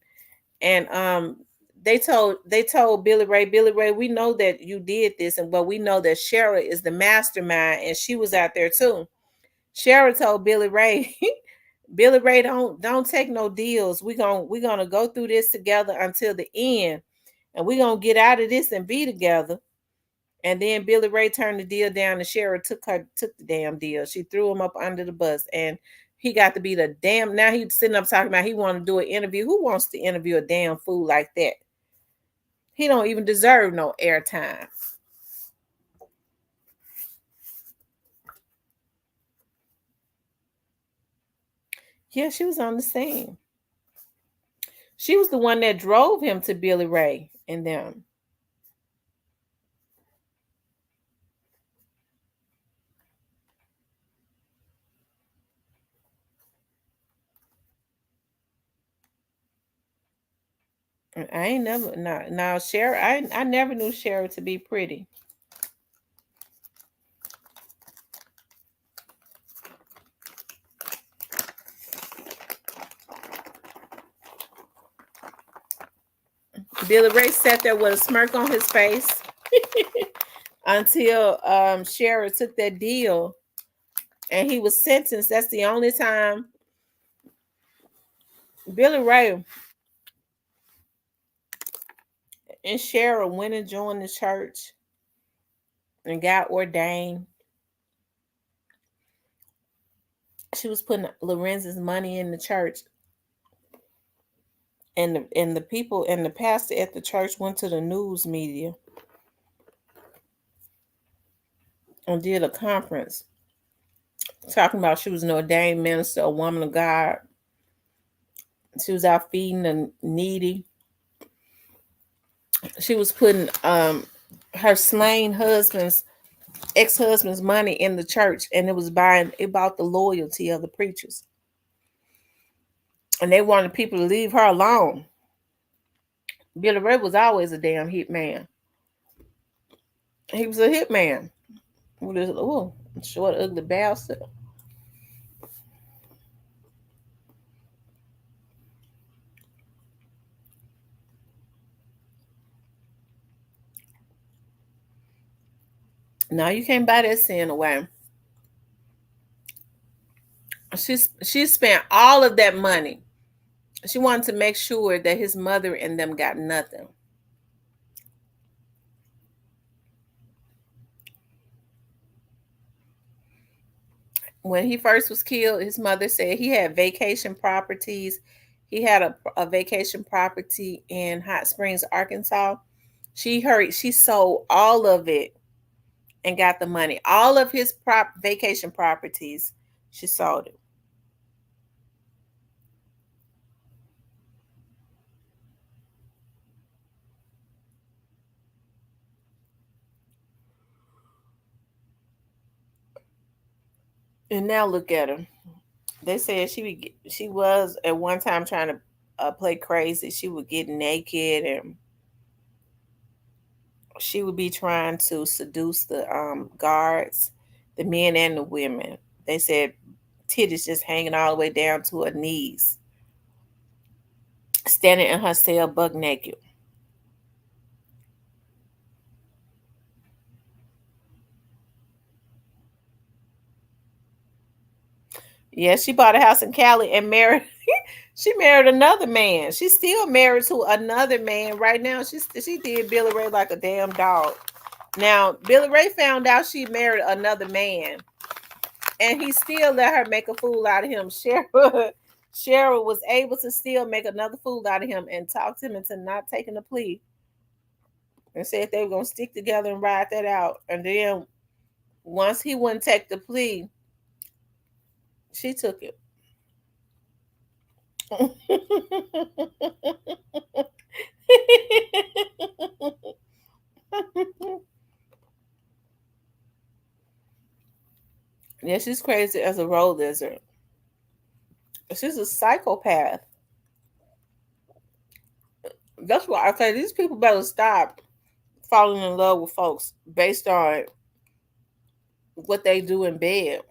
And they told Billy Ray, we know that you did this, and but we know that Sherra is the mastermind, and she was out there too. Sherra told Billy Ray, Billy Ray, don't take no deals. We gonna go through this together until the end, and we gonna get out of this and be together. And then Billy Ray turned the deal down, and Sherra took the damn deal. She threw him up under the bus, and he got to be the damn. Now he's sitting up talking about he want to do an interview. Who wants to interview a damn fool like that? He don't even deserve no airtime. Yeah, she was on the scene. She was the one that drove him to Billy Ray and them. I ain't never now Sherra. I never knew Sherra to be pretty. Billy Ray sat there with a smirk on his face until Sherra took that deal and he was sentenced. That's the only time Billy Ray and Sherra went and joined the church and got ordained. She was putting Lorenzen's money in the church. And the people and the pastor at the church went to the news media and did a conference talking about she was an ordained minister, a woman of God. She was out feeding the needy. She was putting her slain ex-husband's money in the church, and it bought the loyalty of the preachers. And they wanted people to leave her alone. Billy Ray was always a damn hit man. He was a hit man with his short, ugly bastard. Now you can't buy that sin away. She spent all of that money. She wanted to make sure that his mother and them got nothing. When he first was killed, his mother said he had vacation properties. He had a vacation property in Hot Springs, Arkansas. She sold all of it and got the money. All of his vacation properties, she sold it. And now look at her. They said she was at one time trying to play crazy. She would get naked and she would be trying to seduce the guards, the men and the women. They said titties just hanging all the way down to her knees, standing in her cell buck naked. Yeah, she bought a house in Cali and married. She married another man. She's still married to another man right now. She did Billy Ray like a damn dog. Now Billy Ray found out she married another man, and he still let her make a fool out of him. Sherra was able to still make another fool out of him and talk him into not taking a plea, and said they were gonna stick together and ride that out. And then once he wouldn't take the plea, she took it. Yeah, she's crazy as a road lizard. She's a psychopath. That's why I say these people better stop falling in love with folks based on what they do in bed.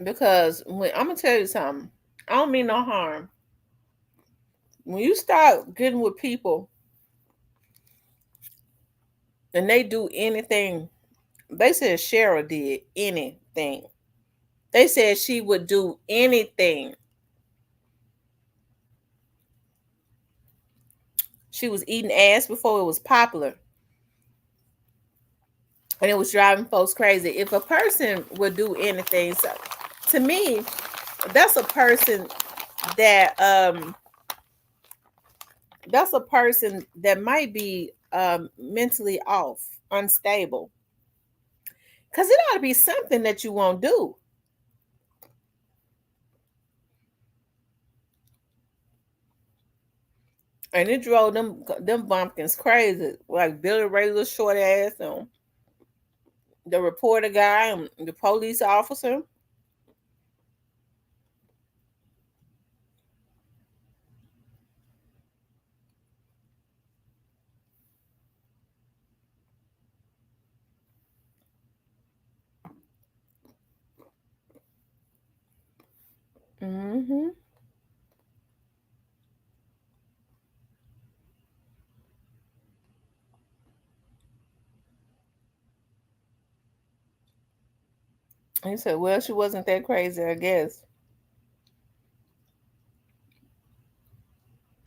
Because when I'm gonna tell you something, I don't mean no harm. When you start getting with people and they do anything, they said Sherra did anything. They said she would do anything. She was eating ass before it was popular. And it was driving folks crazy. If a person would do anything, so to me, that's a person that might be mentally off, unstable. Cause it ought to be something that you won't do. And it drove them bumpkins crazy. Like Billy Ray little short ass and the reporter guy and the police officer. Mm-hmm. He said, well, she wasn't that crazy, I guess.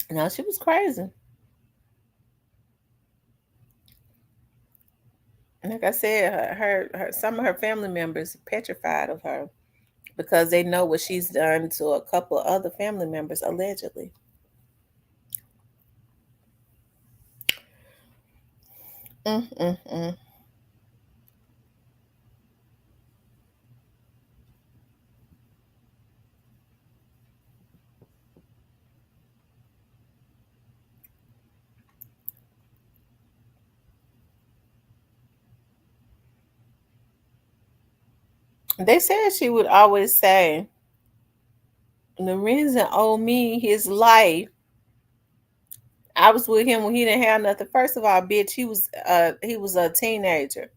No, she was crazy. Like I said, some of her family members petrified of her because they know what she's done to a couple of other family members allegedly. Mm-mm-mm. They said she would always say, Lorenzen owed me his life. I was with him when he didn't have nothing. First of all, bitch, he was a teenager.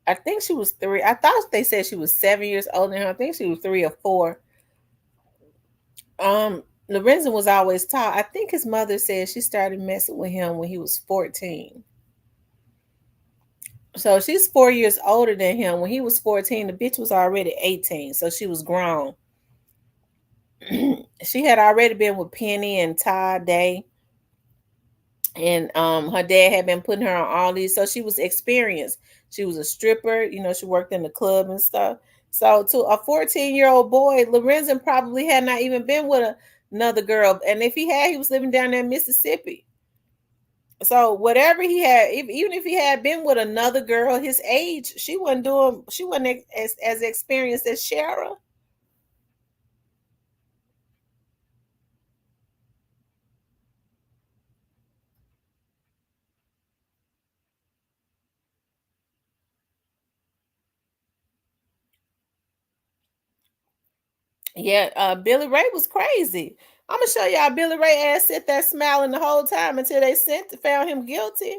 I think she was 3. I thought they said she was 7 years older than him. I think she was 3 or 4. Um, Lorenzen was always tall. I think his mother said she started messing with him when he was 14. So she's 4 years older than him. When he was 14, the bitch was already 18. So she was grown. She had already been with Penny and Todd Day. And her dad had been putting her on all these. So she was experienced. She was a stripper, she worked in the club and stuff. So to a 14-year-old boy, Lorenzen probably had not even been with another girl. And if he had, he was living down there in Mississippi. So whatever he had, even if he had been with another girl his age, she wasn't as experienced as Sherra. Yeah, Billy Ray was crazy. I'm gonna show y'all Billy Ray ass sit there smiling the whole time until they found him guilty.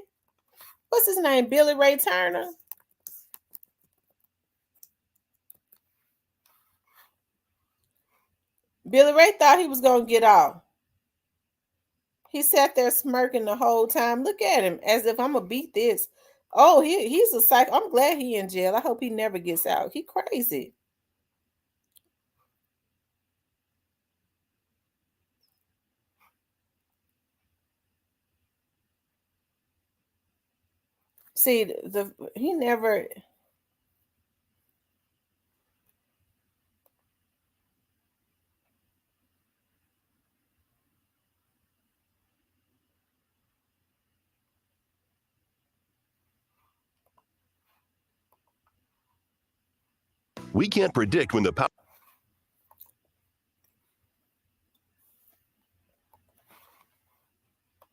What's his name? Billy Ray Turner. Billy Ray thought he was gonna get off. He sat there smirking the whole time. Look at him, as if I'm gonna beat this. Oh, he's a psych. I'm glad he in jail. I hope he never gets out. He crazy. See, he never. We can't predict when the power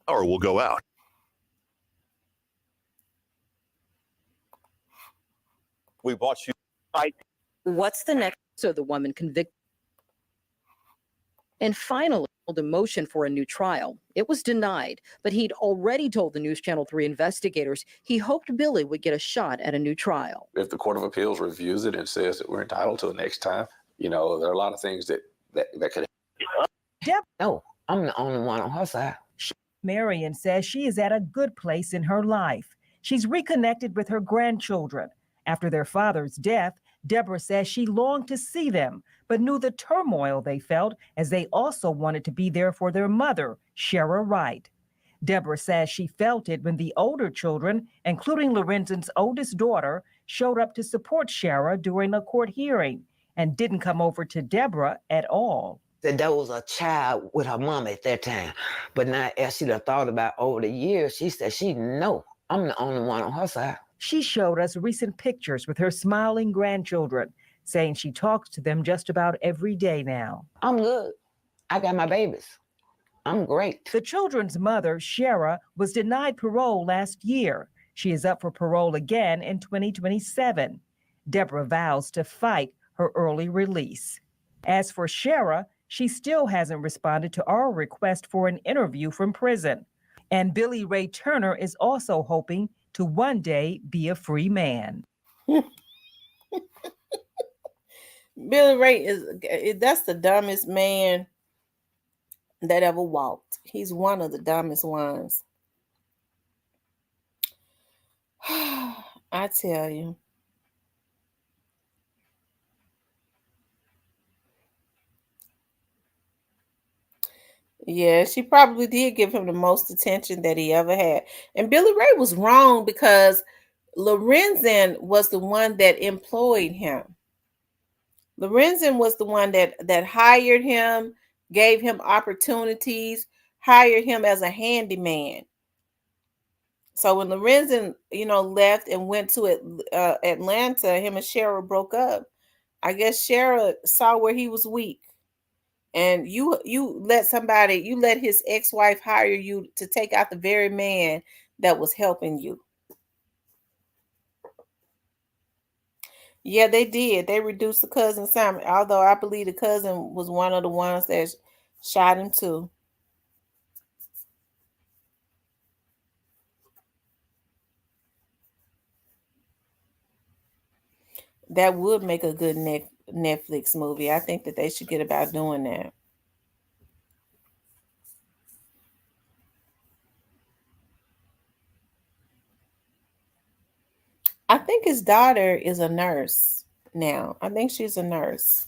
will go out. We bought you. What's the next? So the woman convicted. And finally, a motion for a new trial. It was denied, but he'd already told the News Channel 3 investigators he hoped Billy would get a shot at a new trial. If the Court of Appeals reviews it and says that we're entitled to the next time, there are a lot of things that could happen. No, I'm the only one on her side. Marion says she is at a good place in her life. She's reconnected with her grandchildren. After their father's death, Deborah says she longed to see them, but knew the turmoil they felt as they also wanted to be there for their mother, Sherra Wright. Deborah says she felt it when the older children, including Lorenzen's oldest daughter, showed up to support Sherra during a court hearing and didn't come over to Deborah at all. That there was a child with her mom at that time. But now, as she done thought about over the years, she said I'm the only one on her side. She showed us recent pictures with her smiling grandchildren, saying she talks to them just about every day now. I'm good. I got my babies. I'm great. The children's mother, Sherra, was denied parole last year. She is up for parole again in 2027. Deborah vows to fight her early release. As for Sherra, she still hasn't responded to our request for an interview from prison. And Billy Ray Turner is also hoping to one day be a free man. Billy Ray that's the dumbest man that ever walked. He's one of the dumbest ones. I tell you. Yeah, she probably did give him the most attention that he ever had. And Billy Ray was wrong because Lorenzen was the one that employed him. Lorenzen was the one that hired him, gave him opportunities, hired him as a handyman. So when Lorenzen, left and went to Atlanta, him and Sherra broke up. I guess Sherra saw where he was weak. And you let his ex-wife hire you to take out the very man that was helping you. Yeah, they did. They reduced the cousin Simon, although I believe the cousin was one of the ones that shot him too. That would make a good Netflix movie. I think that they should get about doing that. I think his daughter is a nurse now. I think she's a nurse.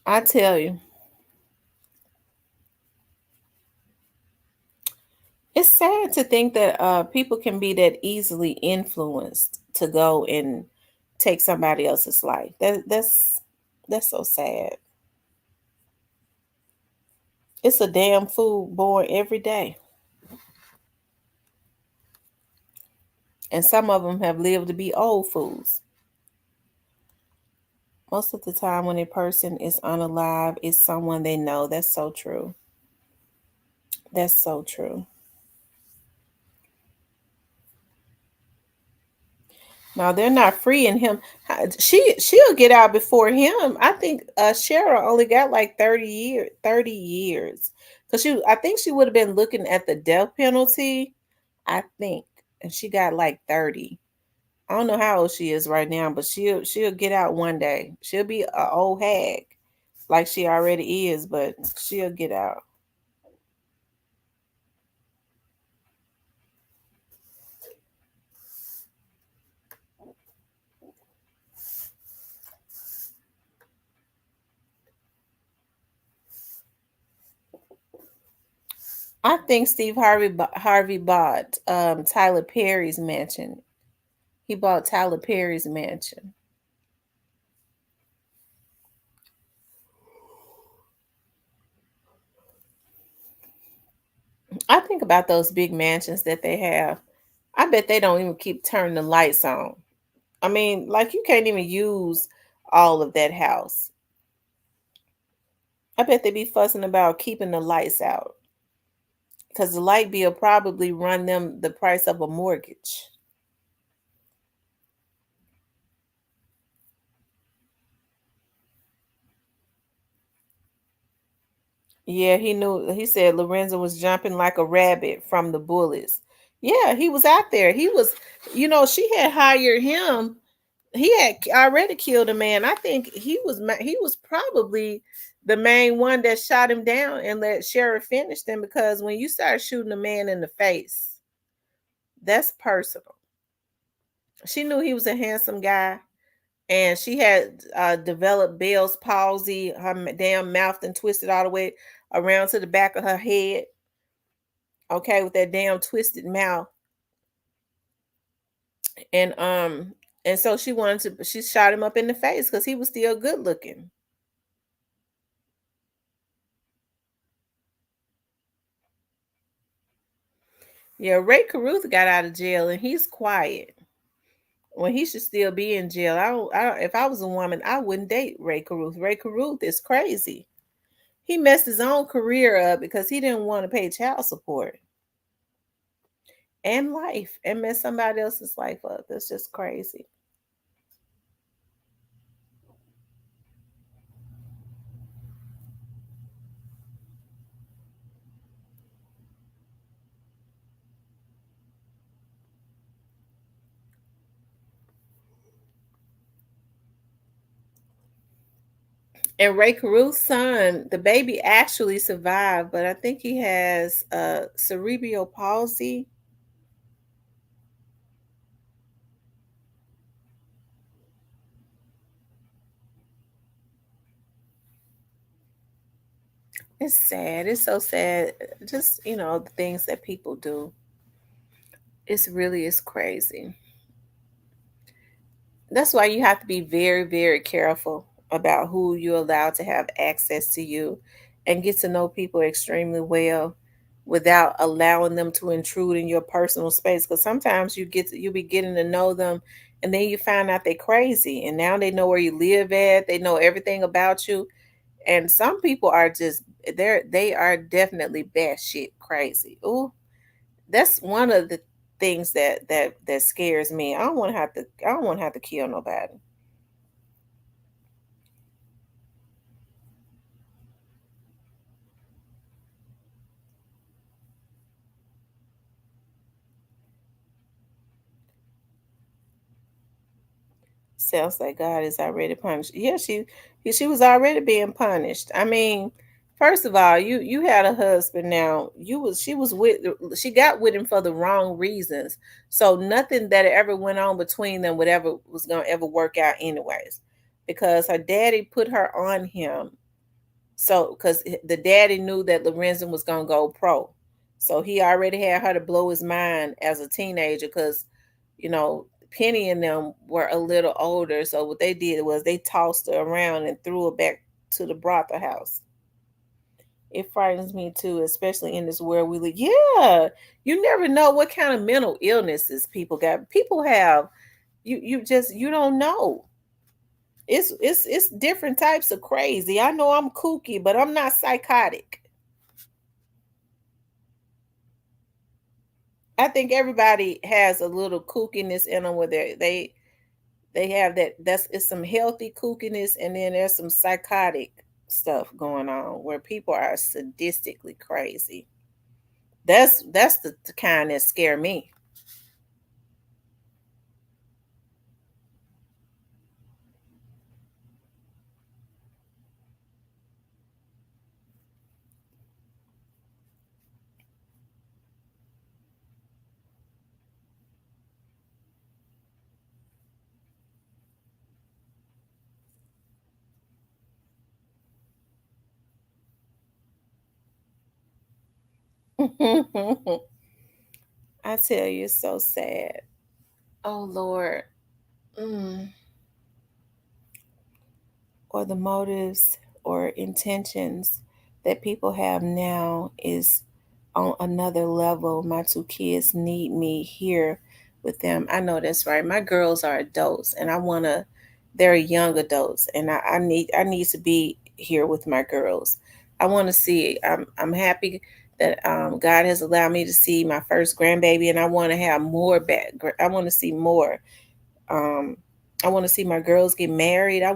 I tell you. It's sad to think that people can be that easily influenced to go and take somebody else's life. That's so sad. It's a damn fool born every day. And some of them have lived to be old fools. Most of the time when a person is unalive, it's someone they know. That's so true. That's so true. Now they're not freeing him. She'll get out before him. I think Sherra only got like 30 years. Because I think she would have been looking at the death penalty. I think. And she got like 30. I don't know how old she is right now, but she'll get out one day. She'll be an old hag like she already is, but she'll get out. I think Steve Harvey bought Tyler Perry's mansion. He bought Tyler Perry's mansion. I think about those big mansions that they have. I bet they don't even keep turning the lights on. I mean, like you can't even use all of that house. I bet they be fussing about keeping the lights out because the light bill probably run them the price of a mortgage. Yeah, he knew. He said Lorenzen was jumping like a rabbit from the bullets. Yeah, he was out there. He was, she had hired him. He had already killed a man. I think he was probably the main one that shot him down and let Sherra finish them because when you start shooting a man in the face, that's personal. She knew he was a handsome guy, and she had developed Bell's palsy. Her damn mouth and twisted all the way around to the back of her head. Okay, with that damn twisted mouth, and so she shot him up in the face because he was still good looking. Yeah, Ray Caruth got out of jail and he's quiet when he should still be in jail. I don't. If I was a woman, I wouldn't date Ray Caruth. Ray Caruth is crazy. He messed his own career up because he didn't want to pay child support and life and mess somebody else's life up. That's just crazy. And Ray Caruth's son, the baby actually survived, but I think he has cerebral palsy. It's sad. It's so sad. Just, the things that people do. It's really is crazy. That's why you have to be very, very careful about who you allow to have access to you and get to know people extremely well without allowing them to intrude in your personal space. Because sometimes you'll be getting to know them and then you find out they're crazy and now they know where you live at, they know everything about you. And some people are just they are definitely batshit crazy. Ooh, that's one of the things that scares me. I don't want to have to kill nobody. Sounds like God is already punished. Yeah, she was already being punished. I mean, first of all, you had a husband now. She got with him for the wrong reasons. So nothing that ever went on between them whatever was gonna ever work out anyways. Because her daddy put her on him. So because the daddy knew that Lorenzen was gonna go pro. So he already had her to blow his mind as a teenager because Penny and them were a little older. So what they did was they tossed her around and threw her back to the brothel house. It frightens me too, especially in this world we live. Yeah, you never know what kind of mental illnesses people got. People have you don't know. It's different types of crazy. I know I'm kooky, but I'm not psychotic. I think everybody has a little kookiness in them where they have that's it's some healthy kookiness and then there's some psychotic stuff going on where people are sadistically crazy. That's the kind that scare me. I tell you, it's so sad. Oh Lord. Mm. Or the motives or intentions that people have now is on another level. My 2 kids need me here with them. I know that's right. My girls are adults, and they're young adults, and I need to be here with my girls. I want to see. I'm happy that God has allowed me to see my first grandbaby, and I want to have more back. I want to see more. Um, I want to see my girls get married. I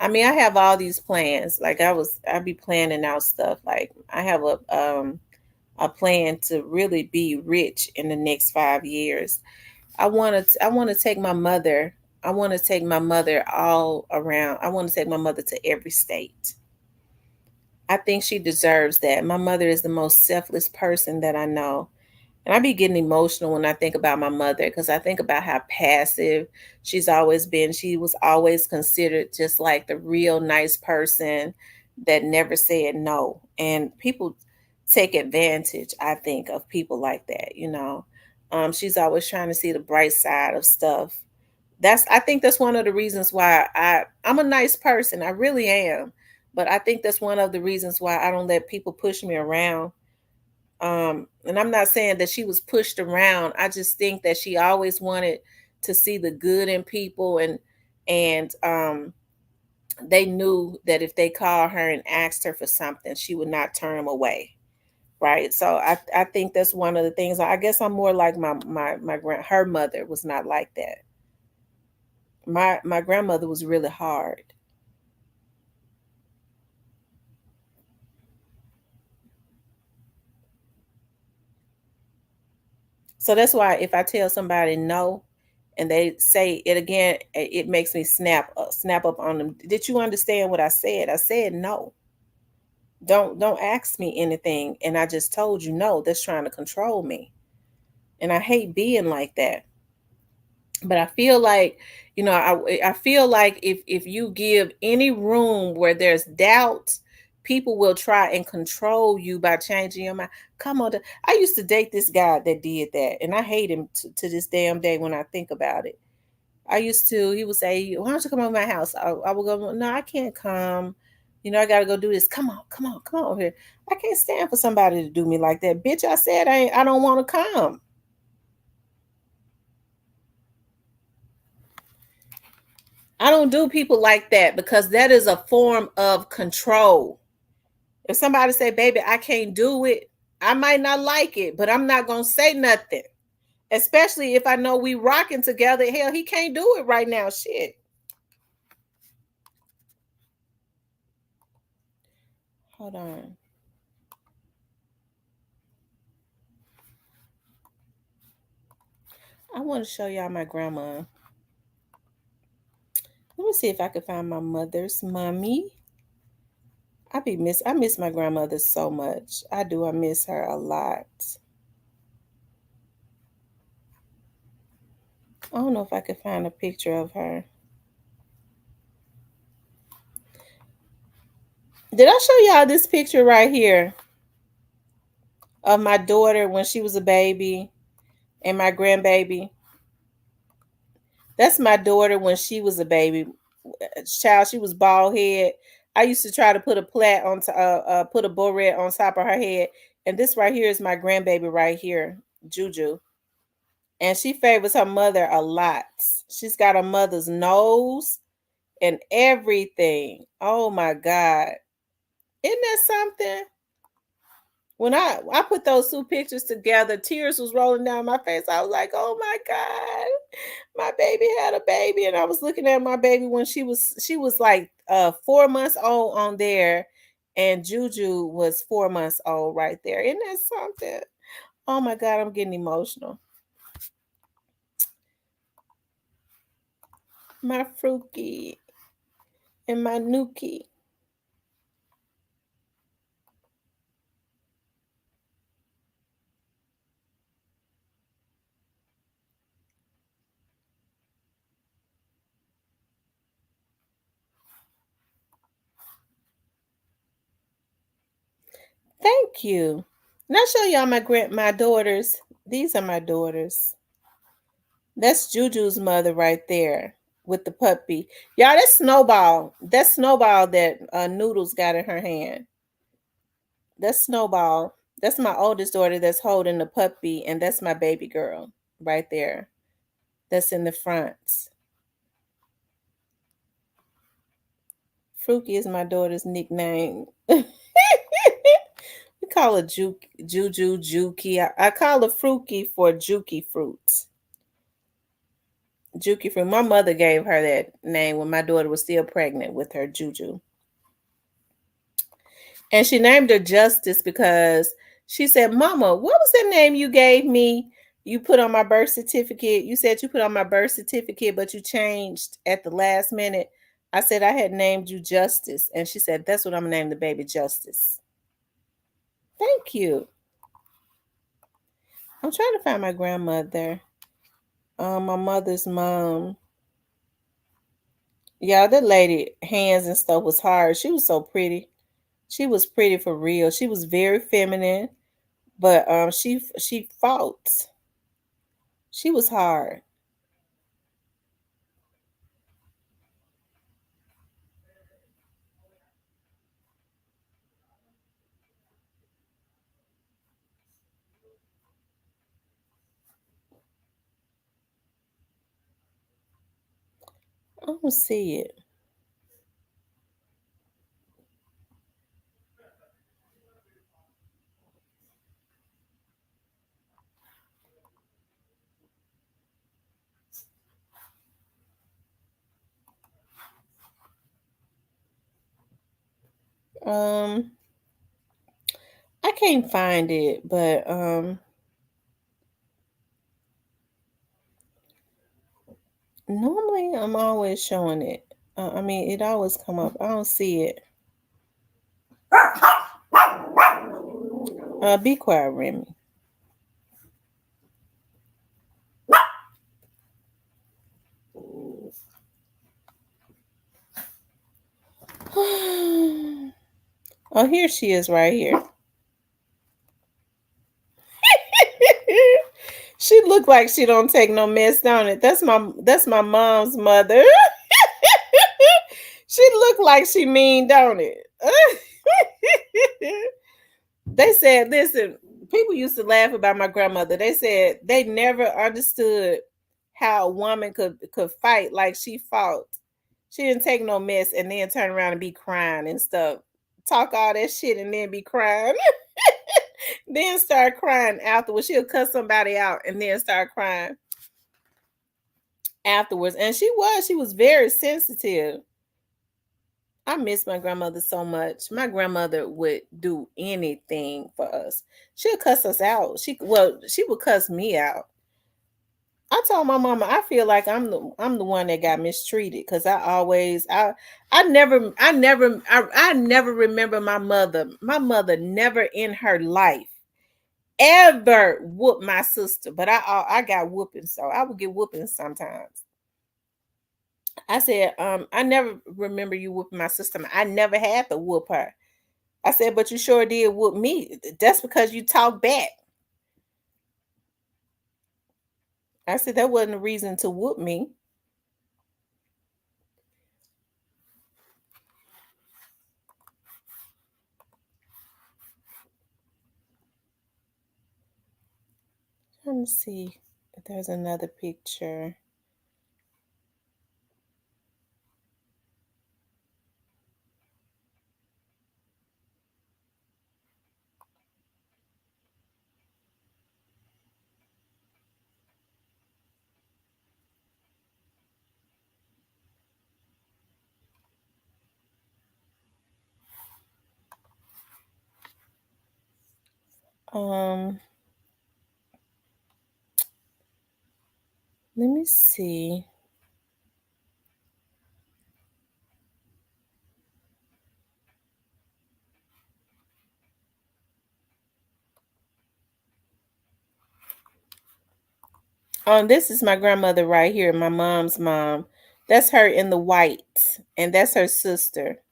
mean, I have all these plans. Like I be planning out stuff. Like I have a plan to really be rich in the next 5 years. I want to take my mother. I want to take my mother all around. I want to take my mother to every state. I think she deserves that. My mother is the most selfless person that I know. And I be getting emotional when I think about my mother because I think about how passive she's always been. She was always considered just like the real nice person that never said no. And people take advantage, I think, of people like that, you know. She's always trying to see the bright side of stuff. I think that's one of the reasons why I'm a nice person. I really am. But I think that's one of the reasons why I don't let people push me around. And I'm not saying that she was pushed around. I just think that she always wanted to see the good in people, and they knew that if they called her and asked her for something, she would not turn them away. Right. So I think that's one of the things. I guess I'm more like her mother was not like that. My grandmother was really hard. So that's why if I tell somebody no and they say it again, it makes me snap up on them. Did you understand what I said? I said no. Don't ask me anything, and I just told you no. That's trying to control me. And I hate being like that. But I feel like, you know, I feel like if you give any room where there's doubt, people will try and control you by changing your mind. Come on, I used to date this guy that did that, and I hate him to this damn day when I think about it. He would say, "Why don't you come over my house?" I would go, "No, I can't come. You know, I got to go do this. Come on, come on, come on over here." I can't stand for somebody to do me like that. Bitch, I said I don't want to come. I don't do people like that because that is a form of control. If somebody say, "Baby, I can't do it," I might not like it, but I'm not going to say nothing. Especially if I know we rocking together. Hell, he can't do it right now. Shit. Hold on. I want to show y'all my grandma. Let me see if I can find my mother's mommy. I miss my grandmother so much. I do. I miss her a lot. I don't know if I can find a picture of her. Did I show y'all this picture right here of my daughter when she was a baby and my grandbaby? That's my daughter when she was a baby. Child, she was bald head. I used to try to put a plait on, put a beret on top of her head. And this right here is my grandbaby right here, Juju. And she favors her mother a lot. She's got her mother's nose and everything. Oh my God. Isn't that something? When I put those two pictures together, tears was rolling down my face. I was like, oh my God, my baby had a baby. And I was looking at my baby when she was like 4 months old on there. And Juju was 4 months old right there. Isn't that something? Oh my God, I'm getting emotional. My Fruki and my Nuki. Thank you. Now show y'all my daughters. These are my daughters. That's Juju's mother right there with the puppy. Y'all, that's Snowball. That's Snowball that Noodles got in her hand. That's Snowball. That's my oldest daughter that's holding the puppy, and that's my baby girl right there. That's in the front. Fruki is my daughter's nickname. We call her Juju, Juki. I call her Fruki for Juki fruits. Juki fruit. My mother gave her that name when my daughter was still pregnant with her Juju. And she named her Justice because she said, Mama, what was the name you gave me? You put on my birth certificate. You said you put on my birth certificate, but you changed at the last minute. I said I had named you Justice. And she said, that's what I'm going to name the baby, Justice. Thank you. I'm trying to find my grandmother. My mother's mom. Yeah, that lady, hands and stuff was hard. She was so pretty. She was pretty for real. She was very feminine, but she fought. She was hard. I don't see it. I can't find it, but normally I'm always showing it. I mean, it always come up. I don't see it. Be quiet, Remy. Oh, here she is right here. She look like she don't take no mess, don't it? That's my mom's mother. She look like she mean, don't it? They said, listen, people used to laugh about my grandmother. They said they never understood how a woman could fight like she fought. She didn't take no mess and then turn around and be crying and stuff. Talk all that shit and then be crying. Then start crying afterwards. She'll cuss somebody out and then start crying afterwards. And she was very sensitive. I miss my grandmother so much. My grandmother would do anything for us. She'll cuss us out. She would cuss me out. I told my mama I feel like I'm the one that got mistreated because I never remember my mother. My mother never in her life ever whooped my sister, but I got whooping, so I would get whooping sometimes. I said, I never remember you whooping my sister. I never had to whoop her. I said, but you sure did whoop me. That's because you talk back. I said, that wasn't a reason to whoop me. Let me see if there's another picture. Let me see. This is my grandmother right here, my mom's mom. That's her in the white, and that's her sister.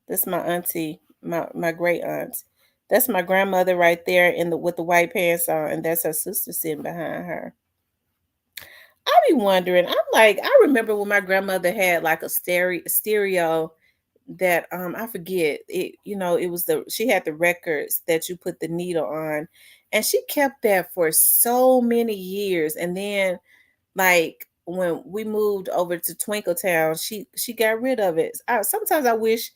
That's my auntie, my great aunt. That's my grandmother right there in the with the white pants on, and that's her sister sitting behind her. I be wondering. I'm like, I remember when my grandmother had like a stereo that I forget it, it was she had the records that you put the needle on, and she kept that for so many years. And then, like, when we moved over to Twinkletown, she got rid of it. Sometimes I wish,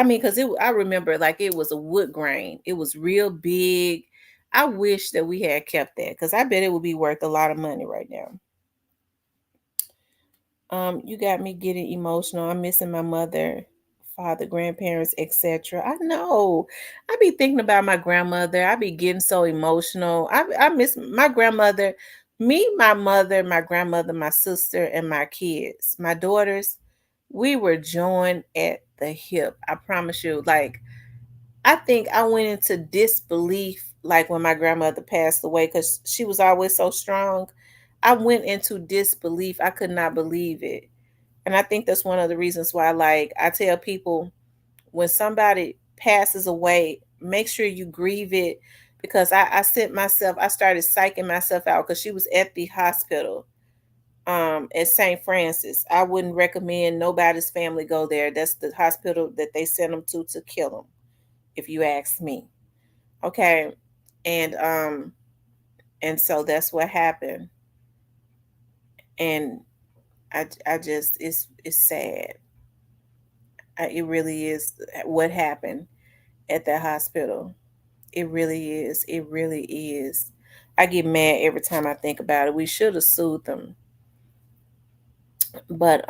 because I remember, like, it was a wood grain. It was real big. I wish that we had kept that, because I bet it would be worth a lot of money right now. You got me getting emotional. I'm missing my mother, father, grandparents, etc. I know. I be thinking about my grandmother. I be getting so emotional. I miss my grandmother, me, my mother, my grandmother, my sister, and my kids, my daughters. We were joined at the hip. I promise you. Like, I think I went into disbelief, like when my grandmother passed away, because she was always so strong. I went into disbelief. I could not believe it. And I think that's one of the reasons why, like, I tell people, when somebody passes away, make sure you grieve it, because I started psyching myself out, because she was at the hospital at St. Francis. I wouldn't recommend nobody's family go there. That's the hospital that they sent them to kill them, if you ask me. Okay. And and so that's what happened. And I just, it's sad. It really is what happened at that hospital. It really is. It really is. I get mad every time I think about it. We should have sued them. But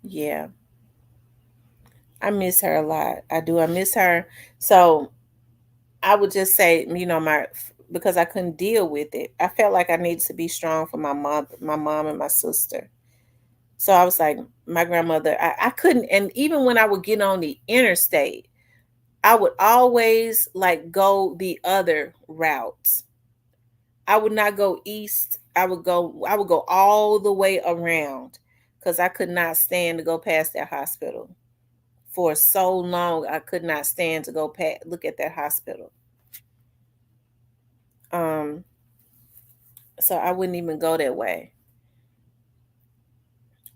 yeah, I miss her a lot. I do. I miss her. So I would just say, because I couldn't deal with it. I felt like I needed to be strong for my mom and my sister. So I was like, my grandmother, I couldn't. And even when I would get on the interstate, I would always, like, go the other route. I would not go east. I would go all the way around, because I could not stand to go past that hospital. For so long, I could not stand to go look at that hospital. Um, so I wouldn't even go that way.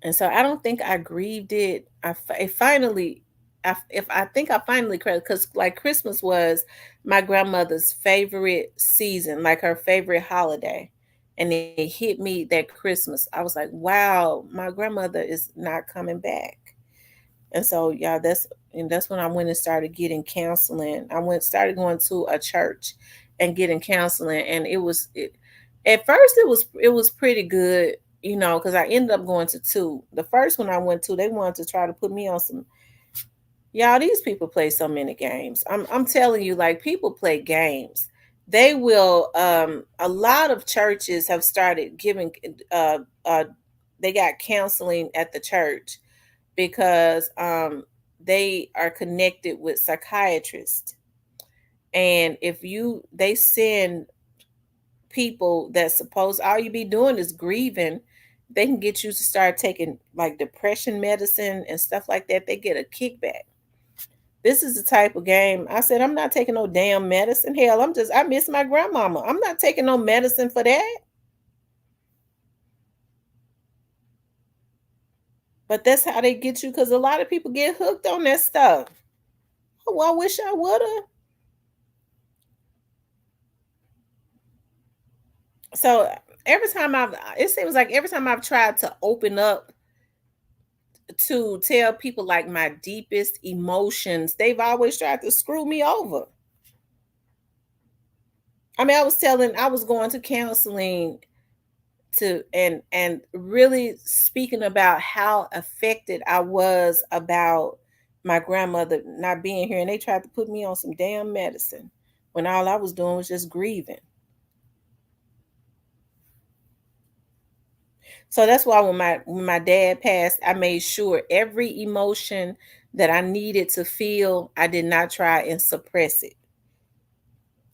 And so I don't think I grieved it. It finally, I think I finally cried, because, like, Christmas was my grandmother's favorite season, like her favorite holiday, and it hit me that Christmas. I was like, wow, my grandmother is not coming back. And so, yeah, that's when I went and started getting counseling. Started going to a church and getting counseling, and at first it was pretty good, because I ended up going to two. The first one I went to, they wanted to try to put me on some. Y'all, these people play so many games. I'm telling you, like, people play games. They will. A lot of churches have started giving. They got counseling at the church, because they are connected with psychiatrists. And if they send people that suppose all you be doing is grieving, they can get you to start taking, like, depression medicine and stuff like that. They get a kickback. This is the type of game. I said, I'm not taking no damn medicine. Hell, I miss my grandmama. I'm not taking no medicine for that. But that's how they get you, because a lot of people get hooked on that stuff. Oh, I wish I would have. So it seems like every time I've tried to open up to tell people, like, my deepest emotions, they've always tried to screw me over. I was going to counseling and really speaking about how affected I was about my grandmother not being here, and they tried to put me on some damn medicine when all I was doing was just grieving. So that's why when my dad passed, I made sure every emotion that I needed to feel, I did not try and suppress it.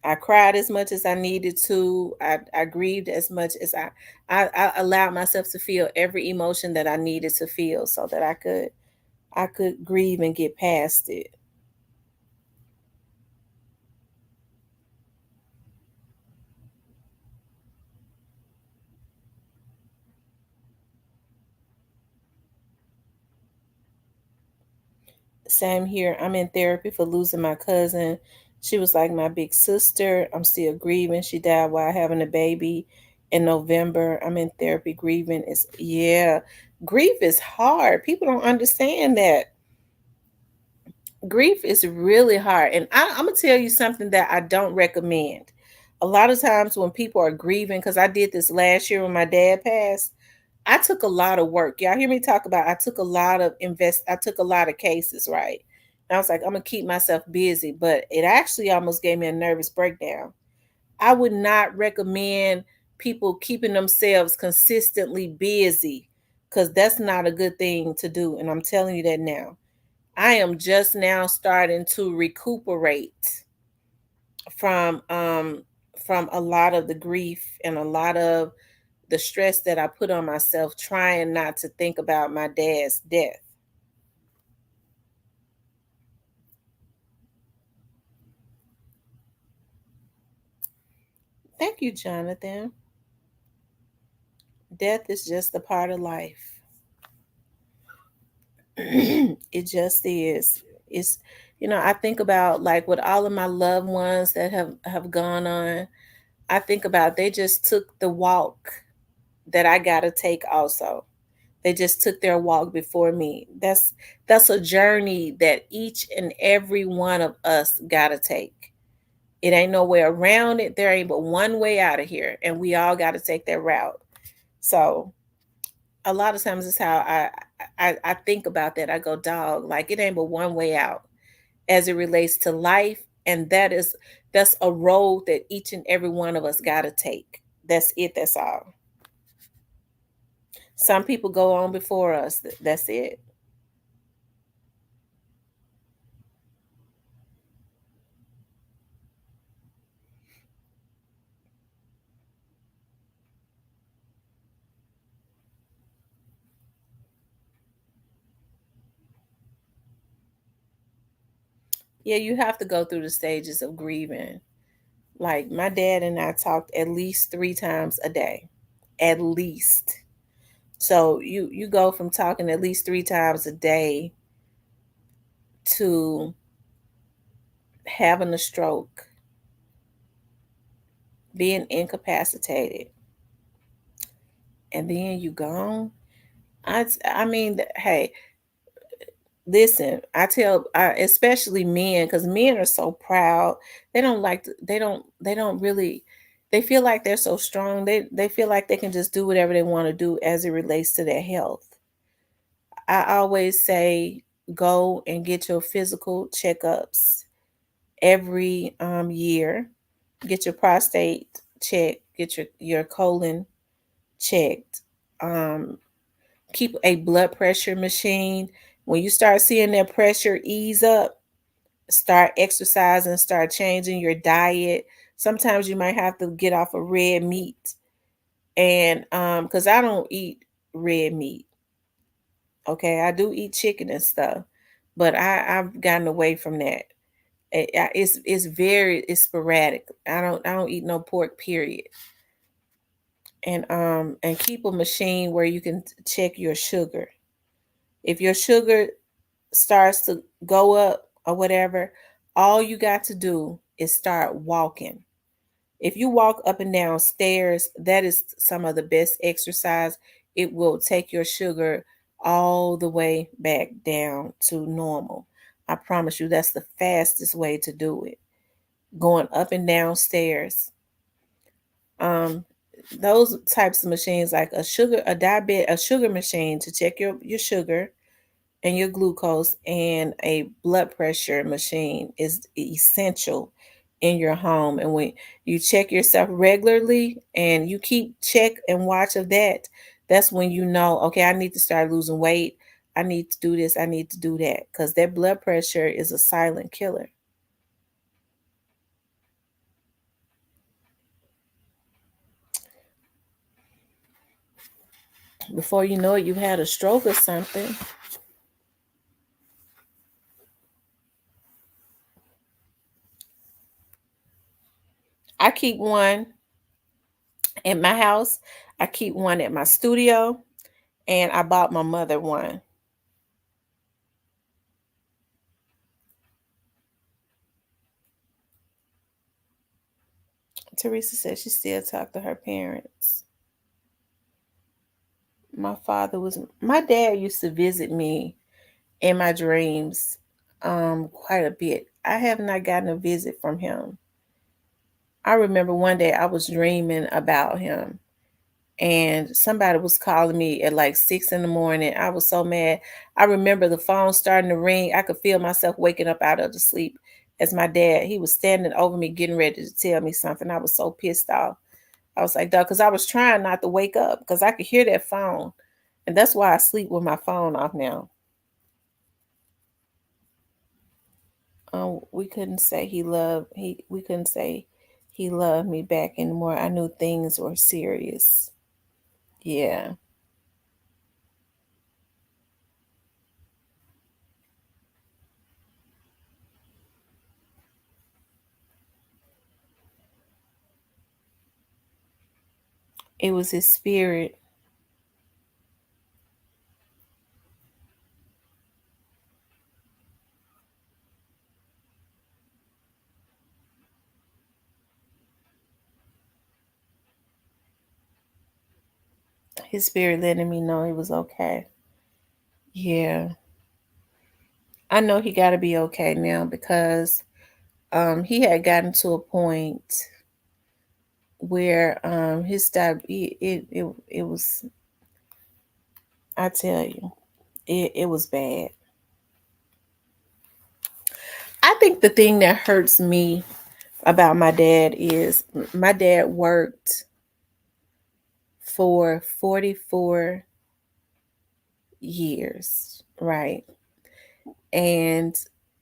I cried as much as I needed to. I grieved as much as I allowed myself to feel every emotion that I needed to feel, so that I could grieve and get past it. Same here. I'm in therapy for losing my cousin. She was like my big sister. I'm still grieving. She died while having a baby in November. I'm in therapy grieving. It's yeah. Grief is hard. People don't understand that. Grief is really hard. And I'm gonna tell you something that I don't recommend. A lot of times when people are grieving, because I did this last year when my dad passed, I took a lot of work. Y'all hear me talk about I took a lot of I took a lot of cases, right? And I was like, I'm gonna keep myself busy, but it actually almost gave me a nervous breakdown. I would not recommend people keeping themselves consistently busy because that's not a good thing to do. And I'm telling you that now. I am just now starting to recuperate from um from a lot of the grief and a lot of the stress that I put on myself trying not to think about my dad's death. Thank you, Jonathan. Death is just a part of life. It just is. It's I think about like with all of my loved ones that have gone on, I think about they just took the walk that I got to take also. They just took their walk before me. That's a journey that each and every one of us got to take. It ain't no way around it. There ain't but one way out of here, and we all got to take that route. So a lot of times it's how I think about that. I go, dog, like it ain't but one way out as it relates to life, and that's a road that each and every one of us got to take. That's it. That's all. Some people go on before us. That's it. Yeah, you have to go through the stages of grieving. Like my dad and I talked at least 3 times a day, at least. So you go from talking at least 3 times a day to having a stroke, being incapacitated, and then you gone. I mean, hey, listen, especially men, because men are so proud. They don't like they don't really they feel like they're so strong. They feel like they can just do whatever they want to do as it relates to their health. I always say go and get your physical checkups every year. Get your prostate checked, get your colon checked. Um, Keep a blood pressure machine. When you start seeing that pressure ease up, start exercising, start changing your diet. Sometimes you might have to get off of red meat. And because I don't eat red meat. Okay, I do eat chicken and stuff, but I've gotten away from that. It's sporadic. I don't eat no pork, period. And keep a machine where you can check your sugar. If your sugar starts to go up or whatever, all you got to do is start walking. If you walk up and down stairs, that is some of the best exercise. It will take your sugar all the way back down to normal. I promise you, that's the fastest way to do it. Going up and down stairs. Um, those types of machines, like a sugar machine to check your sugar and your glucose, and a blood pressure machine is essential in your home. And when you check yourself regularly and you keep check and watch of that, that's when you know, okay, I need to start losing weight. I need to do this. I need to do that, because that blood pressure is a silent killer. Before you know it, you had a stroke or something. I keep one at my house. I keep one at my studio, and I bought my mother one. Teresa said she still talked to her parents. My dad used to visit me in my dreams quite a bit. I have not gotten a visit from him. I remember one day I was dreaming about him and somebody was calling me at like 6 in the morning. I was so mad. I remember the phone starting to ring. I could feel myself waking up out of the sleep as my dad, he was standing over me getting ready to tell me something. I was so pissed off. I was like, dog, because I was trying not to wake up because I could hear that phone. And that's why I sleep with my phone off now. We couldn't say we couldn't say he loved me back anymore. I knew things were serious. Yeah. It was his spirit. His spirit letting me know it was okay. Yeah. I know he got to be okay now because he had gotten to a point where his it was, I tell you, it was bad. I think the thing that hurts me about my dad is my dad worked for 44 years, right? And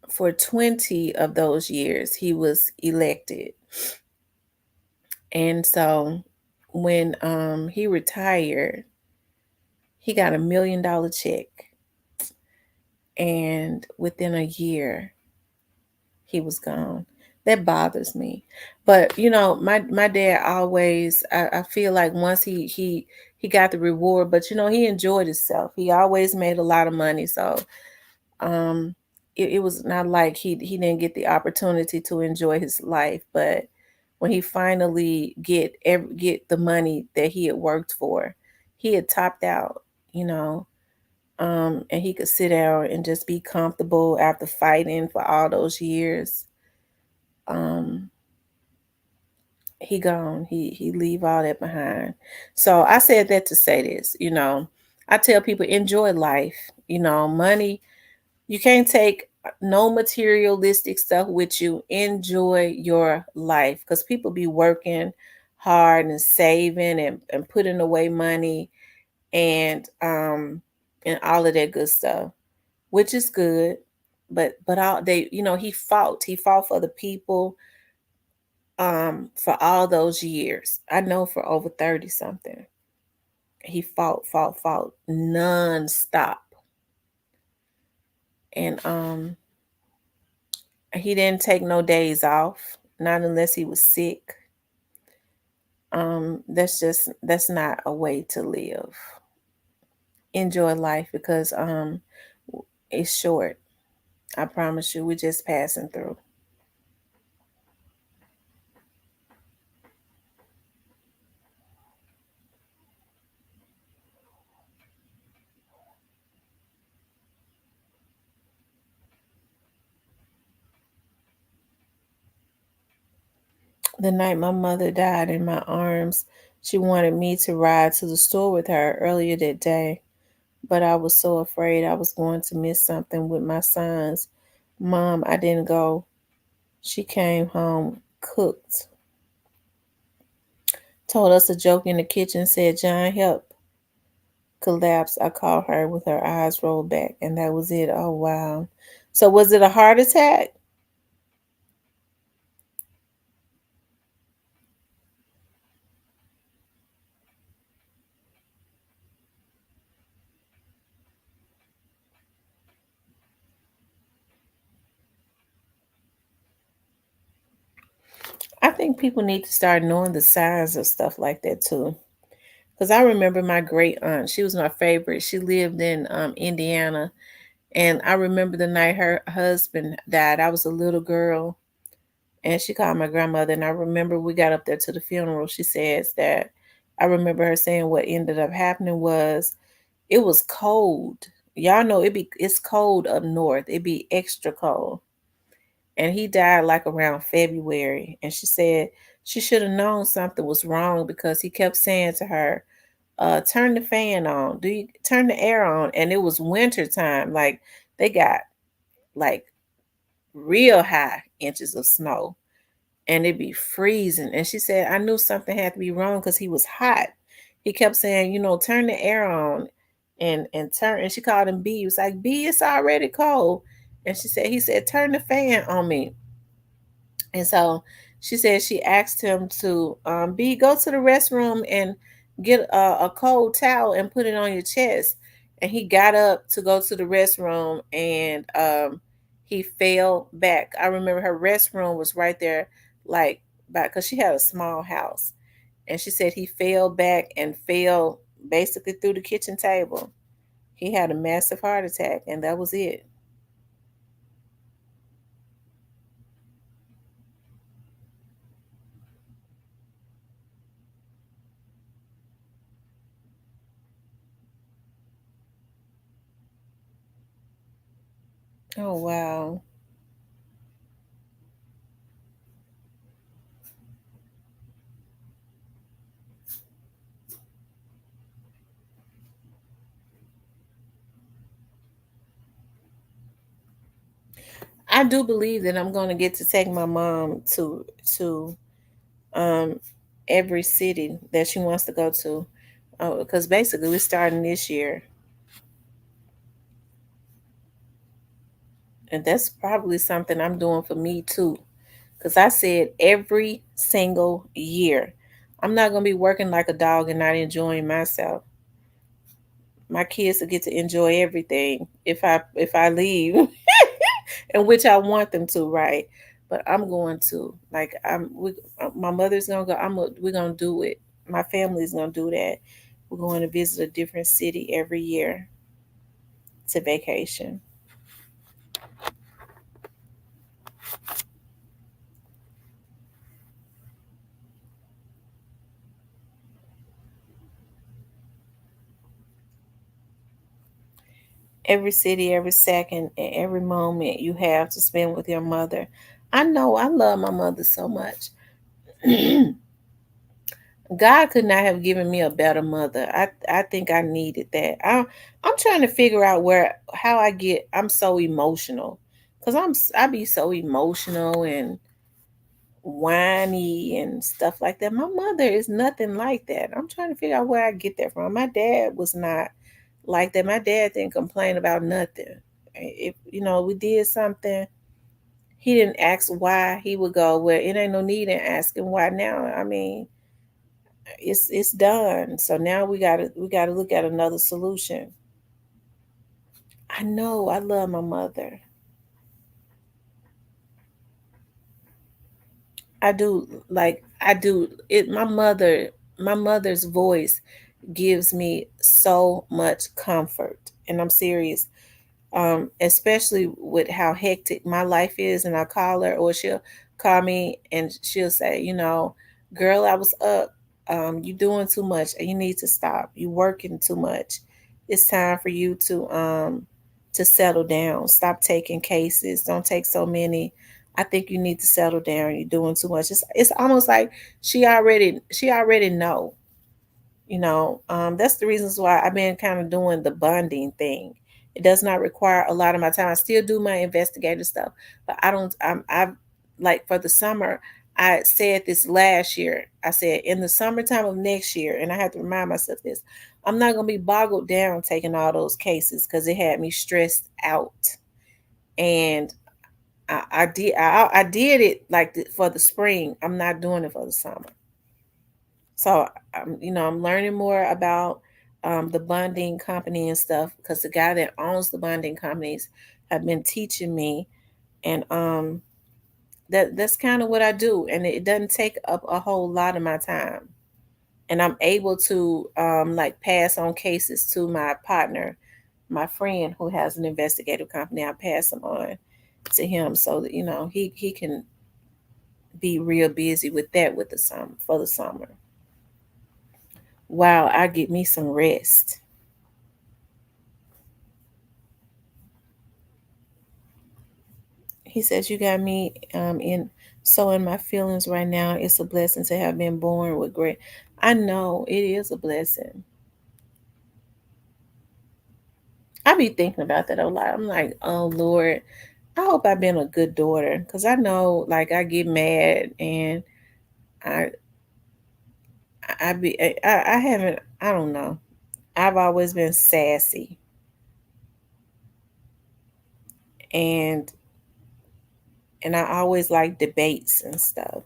for 20 of those years, he was elected. And so when he retired, he got $1 million check. And within a year, he was gone. That bothers me. But you know, my dad always, I feel like once he got the reward, but you know, he enjoyed himself. He always made a lot of money. So um it was not like he didn't get the opportunity to enjoy his life, but when he finally get the money that he had worked for, he had topped out, you know. And he could sit down and just be comfortable after fighting for all those years. um he gone. He leave all that behind. So I said that to say this, you know, I tell people enjoy life. You know, money, you can't take no materialistic stuff with you. Enjoy your life because people be working hard and saving and putting away money and all of that good stuff, which is good. But all they, you know, he fought for the people for all those years. I know for over 30 something. He fought non-stop. And he didn't take no days off, not unless he was sick. That's not a way to live. Enjoy life because it's short. I promise you, we're just passing through. The night my mother died in my arms, she wanted me to ride to the store with her earlier that day, but I was so afraid I was going to miss something with my sons. Mom, I didn't go. She came home cooked, told us a joke in the kitchen, said, John, help. Collapsed. I called her with her eyes rolled back, and that was it. Oh, wow. So, was it a heart attack? I think people need to start knowing the signs of stuff like that too. Because I remember my great aunt, she was my favorite. She lived in Indiana. And I remember the night her husband died. I was a little girl. And she called my grandmother, and I remember we got up there to the funeral. She says that I remember her saying what ended up happening was it was cold. Y'all know it's cold up north. It be extra cold. And he died like around February. And she said she should have known something was wrong because he kept saying to her, turn the fan on. Do you turn the air on? And it was winter time. Like they got like real high inches of snow and it'd be freezing. And she said, I knew something had to be wrong because he was hot. He kept saying, turn the air on and turn. And she called him B. He was like, B, it's already cold. And he said, turn the fan on me. And so she said she asked him to B, go to the restroom and get a cold towel and put it on your chest. And he got up to go to the restroom and he fell back. I remember her restroom was right there, like back because she had a small house. And she said he fell back and fell basically through the kitchen table. He had a massive heart attack, and that was it. Oh, wow. I do believe that I'm going to get to take my mom to um every city that she wants to go to. Because basically we're starting this year, and that's probably something I'm doing for me too. Because I said every single year, I'm not going to be working like a dog and not enjoying myself. My kids will get to enjoy everything if I leave, in which I want them to, right? But I'm going to like my mother's gonna go. We're gonna do it. My family's gonna do that. We're going to visit a different city every year to vacation. Every city, every second, and every moment you have to spend with your mother. I know I love my mother so much. God could not have given me a better mother. I think I needed that. I'm trying to figure out how I'm so emotional cuz I be so emotional and whiny and stuff like that. My mother is nothing like that. I'm trying to figure out where I get that from. My dad was not like that. My dad didn't complain about nothing. If we did something, he didn't ask why. He would go, well, it ain't no need in asking why now. I mean, it's done. So now we gotta look at another solution. I know I love my mother. I do it. My mother's voice gives me so much comfort, and I'm serious. Especially with how hectic my life is. And I call her, or she'll call me and she'll say, girl, I was up. You doing too much. You need to stop. You working too much. It's time for you to settle down. Stop taking cases. Don't take so many. I think you need to settle down. You're doing too much. It's almost like she already know. That's the reasons why I've been kind of doing the bonding thing. It does not require a lot of my time. I still do my investigative stuff, but I don't. I've like for the summer. I said this last year. I said in the summertime of next year, and I have to remind myself this. I'm not gonna be boggled down taking all those cases because it had me stressed out. And I did it like for the spring. I'm not doing it for the summer. So I'm learning more about the bonding company and stuff because the guy that owns the bonding companies have been teaching me, and that's kind of what I do, and it doesn't take up a whole lot of my time, and I'm able to like pass on cases to my partner, my friend who has an investigative company. I pass them on to him so that he can be real busy with that with the summer for the summer. Wow, I get me some rest. He says, "You got me in my feelings right now. It's a blessing to have been born with great." I know it is a blessing. I be thinking about that a lot. I'm like, oh Lord, I hope I've been a good daughter because I know, like, I get mad and I I haven't. I don't know. I've always been sassy and I always like debates and stuff.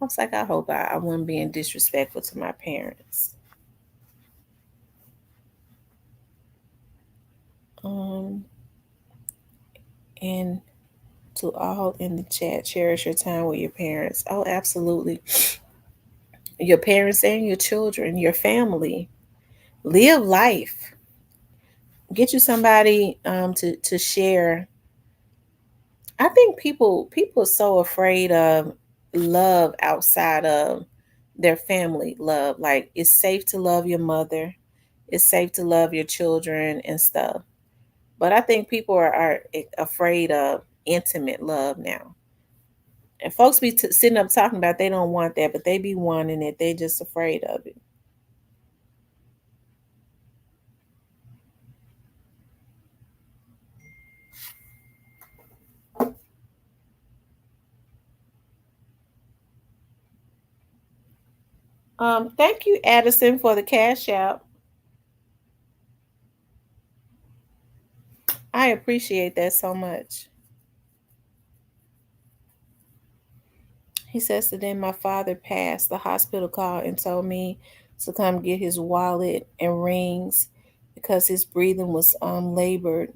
I was like, I hope I wasn't being disrespectful to my parents. Um, and to all in the chat, cherish your time with your parents. Oh, absolutely. Your parents and your children, your family. Live life. Get you somebody to share. I think people are so afraid of love outside of their family love. Like it's safe to love your mother. It's safe to love your children and stuff. But I think people are afraid of intimate love now. And folks be sitting up talking about they don't want that, but they be wanting it. They just afraid of it. Thank you, Addison, for the cash out. I appreciate that so much. He says that then my father passed. The hospital called and told me to come get his wallet and rings because his breathing was labored.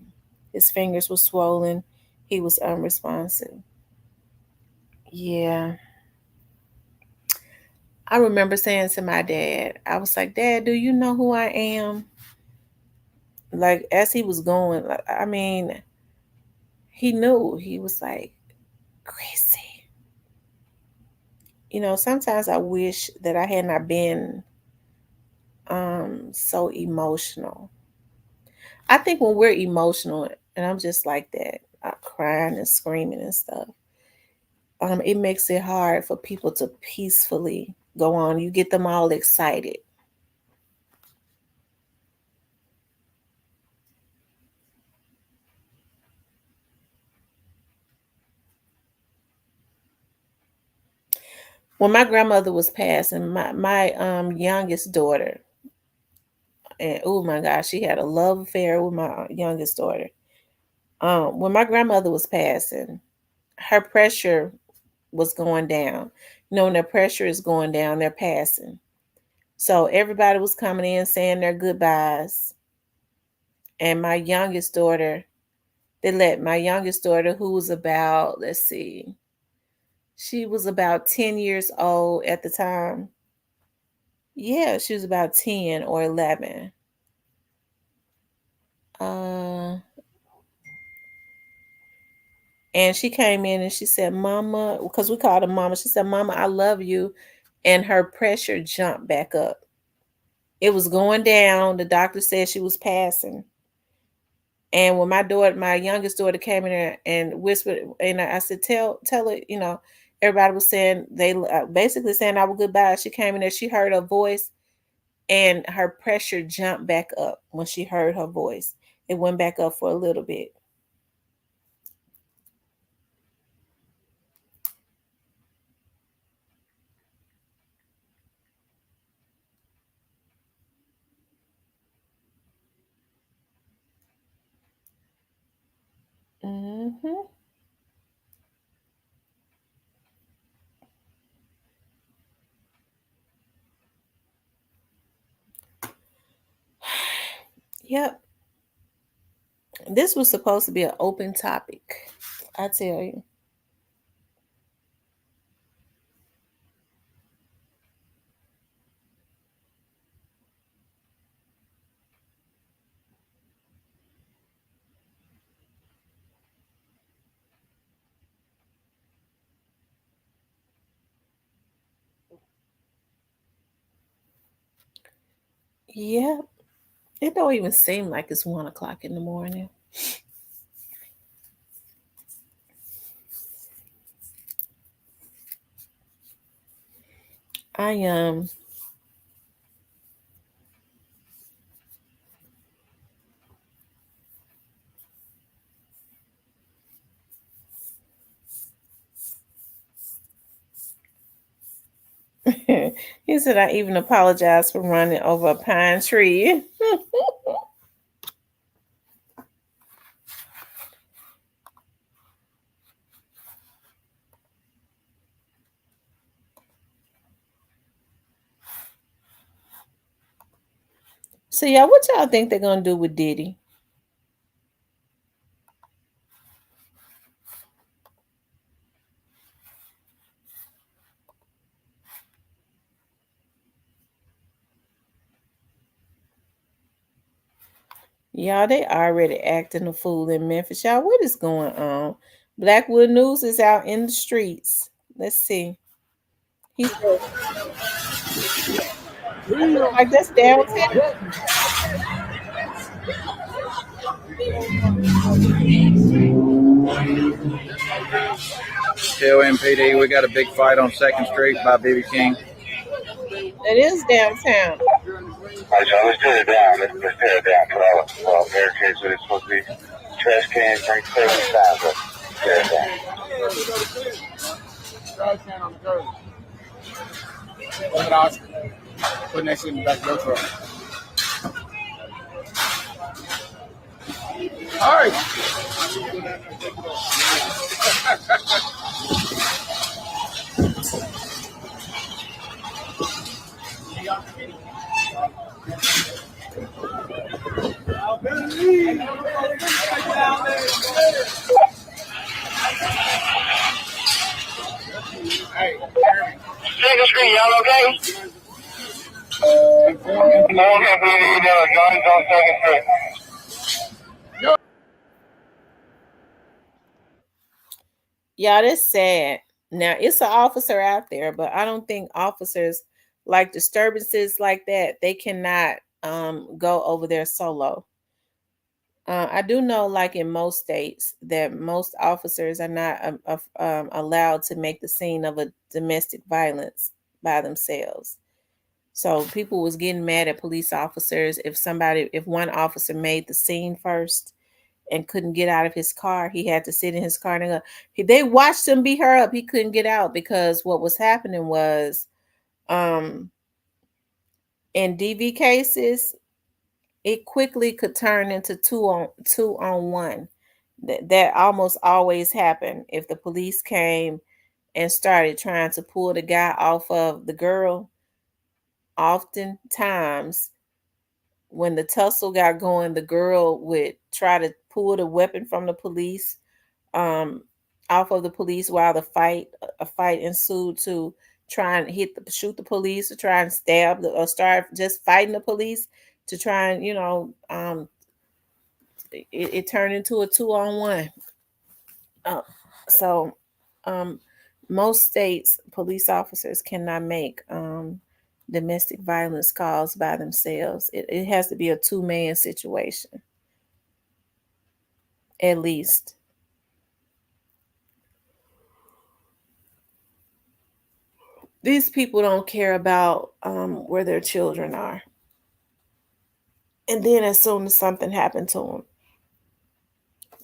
His fingers were swollen. He was unresponsive. Yeah. I remember saying to my dad, I was like, Dad, do you know who I am? Like as he was going, like, I mean, he knew. He was like, Chrissy. Sometimes I wish that I had not been so emotional. I think when we're emotional, and I'm just like that, crying and screaming and stuff, it makes it hard for people to peacefully go on. You get them all excited. When my grandmother was passing, my youngest daughter, and oh my gosh, she had a love affair with my youngest daughter. When my grandmother was passing, her pressure was going down. When their pressure is going down, they're passing. So everybody was coming in saying their goodbyes. And my youngest daughter, they let my youngest daughter, who was about, let's see, she was about 10 years old at the time. Yeah, she was about 10 or 11. Uh, and she came in and she said, Mama, because we called her Mama, she said, Mama, I love you. And her pressure jumped back up. It was going down. The doctor said she was passing. And when my youngest daughter came in there and whispered, and I said, tell her, everybody was saying, they basically saying our goodbye. She came in there, she heard her voice, and her pressure jumped back up when she heard her voice. It went back up for a little bit. Mm-hmm. Yep. This was supposed to be an open topic. I tell you. Yeah, it don't even seem like it's 1 o'clock in the morning. I he said I even apologize for running over a pine tree. So yeah, what y'all think they're gonna do with Diddy? Y'all, they already acting a fool in Memphis. Y'all, what is going on? Blackwood News is out in the streets. Let's see. He said, I feel like that's downtown. LMPD, we got a big fight on 2nd Street by BB King. That is downtown. Alright, y'all, let's tear it down. Let's tear it down. Put all barricades where it's supposed to be. Trash cans, bring tables, signs up. Tear it down. Trash can on the curb. Look at Oscar. Put that shit in the back of your truck. All right. Hey, Second Street, y'all okay? More people guns on 2nd Street. Yeah, that's sad. Now it's an officer out there, but I don't think officers like disturbances like that. They cannot go over there solo. I do know, like in most states, that most officers are not allowed to make the scene of a domestic violence by themselves. So people was getting mad at police officers if one officer made the scene first and couldn't get out of his car, he had to sit in his car and they watched him beat her up. He couldn't get out because what was happening was, in DV cases, it quickly could turn into two on one. That almost always happened if the police came and started trying to pull the guy off of the girl. Oftentimes, when the tussle got going, the girl would try to pull the weapon from the police, um, off of the police while a fight ensued, to try and shoot the police, or try and stab or start just fighting the police to try and it turned into a two on one. So most states police officers cannot make domestic violence calls by themselves. It has to be a two-man situation at least. These people don't care about where their children are. And then as soon as something happened to them,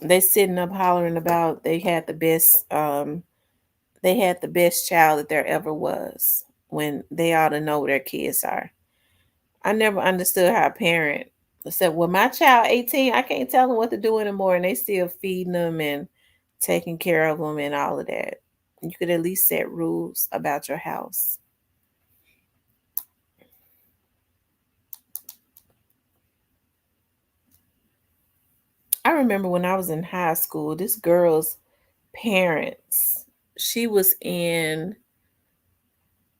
they sitting up hollering about they had the best child that there ever was, when they ought to know where their kids are. I never understood how a parent said, well, my child 18, I can't tell them what to do anymore, and they still feeding them and taking care of them and all of that. You could at least set rules about your house. I remember when I was in high school, this girl's parents,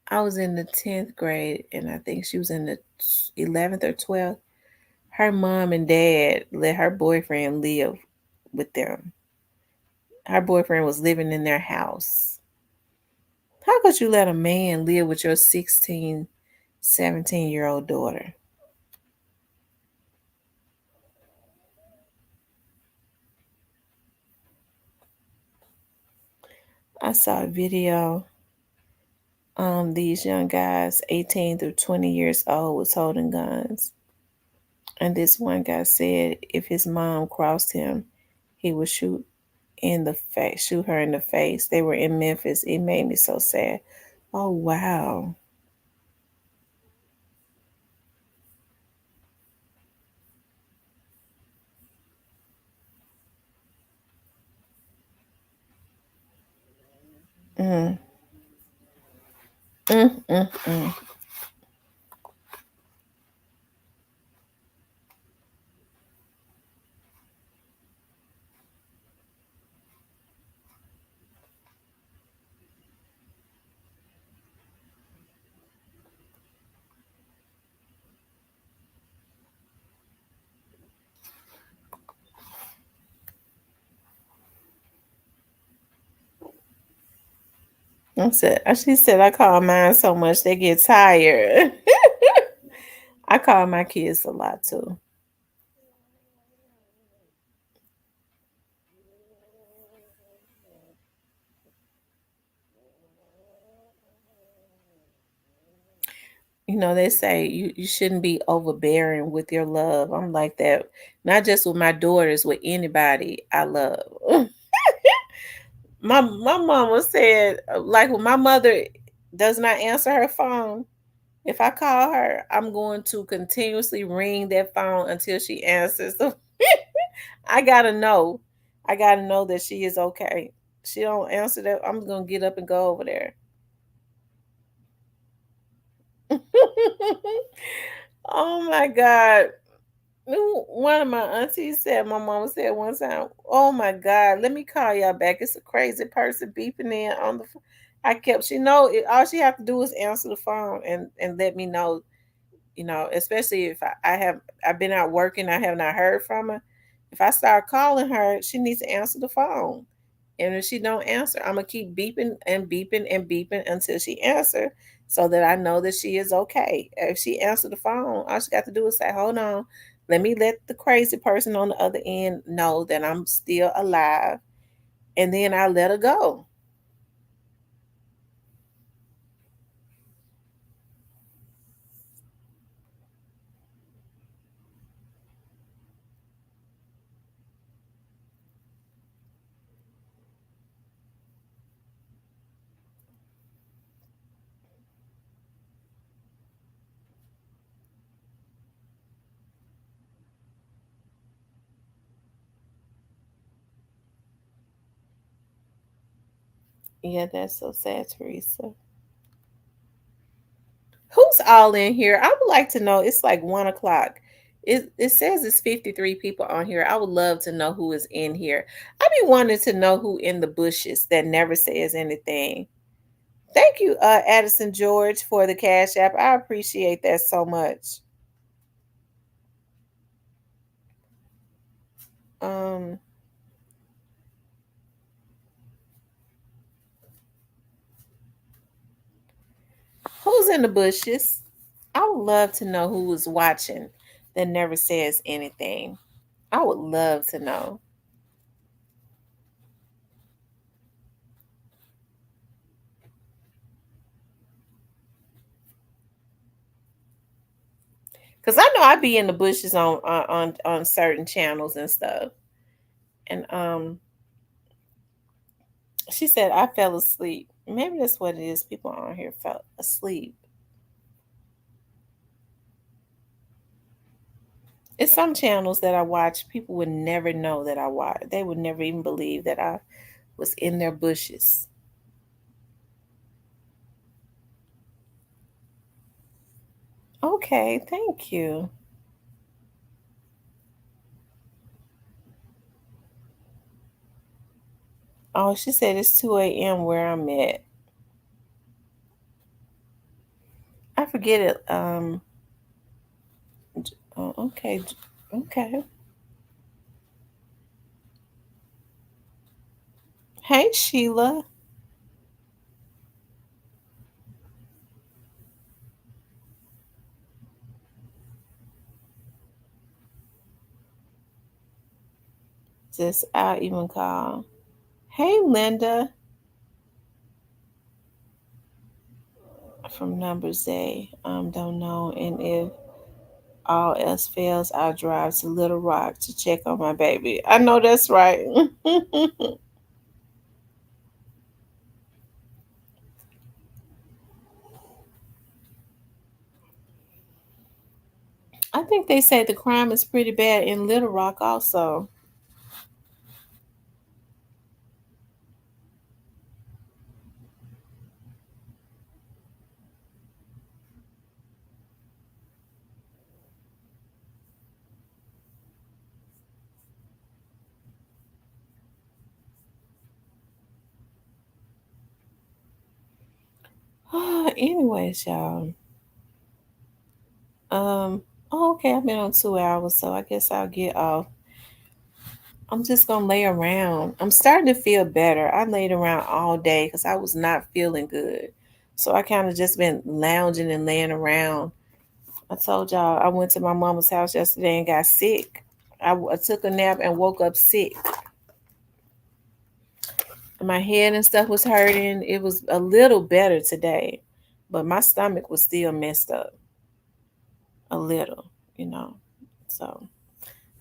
I was in the 10th grade, and I think she was in the 11th or 12th. Her mom and dad let her boyfriend live with them. Her boyfriend was living in their house. How could you let a man live with your 16, 17-year-old daughter? I saw a video. These young guys, 18 through 20 years old, was holding guns. And this one guy said if his mom crossed him, he would shoot her in the face. They were in Memphis. It made me so sad. Oh wow. Mm. Mm, mm, mm. She said I call mine so much they get tired. I call my kids a lot too. You know, they say you shouldn't be overbearing with your love. I'm like that, not just with my daughters, with anybody I love. My mama said, like when my mother does not answer her phone, if I call her, I'm going to continuously ring that phone until she answers. So I gotta know. I gotta know that she is okay. She don't answer that, I'm gonna get up and go over there. Oh my God. One of my aunties said, my mama said one time, "Oh my God, let me call y'all back. It's a crazy person beeping in on the phone." I kept, she know it, all she have to do is answer the phone and let me know, especially if I've been out working, I have not heard from her. If I start calling her, she needs to answer the phone. And if she don't answer, I'm gonna keep beeping and beeping and beeping until she answer, so that I know that she is okay. If she answer the phone, all she got to do is say, "Hold on, let me let the crazy person on the other end know that I'm still alive," and then I let her go. Yeah, that's so sad, Teresa. Who's all in here? I would like to know. It's like 1 o'clock. It says it's 53 people on here. I would love to know who is in here. I be wanting to know who in the bushes that never says anything. Thank you, Addison George, for the Cash App. I appreciate that so much. Um, who's in the bushes? I would love to know who is watching that never says anything. I would love to know. Cause I know I be in the bushes on certain channels and stuff. And she said I fell asleep. Maybe that's what it is. People on here fell asleep. It's some channels that I watch. People would never know that I watch. They would never even believe that I was in their bushes. Okay, thank you. Oh, she said it's 2 a.m. where I'm at. I forget it. Oh, okay. Okay. Hey, Sheila. Just I'll even call. Hey, Linda. from Numbers A. Don't know. And if all else fails, I'll drive to Little Rock to check on my baby. I know that's right. I think they say the crime is pretty bad in Little Rock also. Anyways, y'all. Oh, okay, I've been on 2 hours, so I guess I'll get off. I'm just gonna lay around. I'm starting to feel better. I laid around all day because I was not feeling good. So I kind of just been lounging and laying around. I told y'all I went to my mama's house yesterday and got sick. I took a nap and woke up sick. My head and stuff was hurting. It was a little better today, but my stomach was still messed up a little. So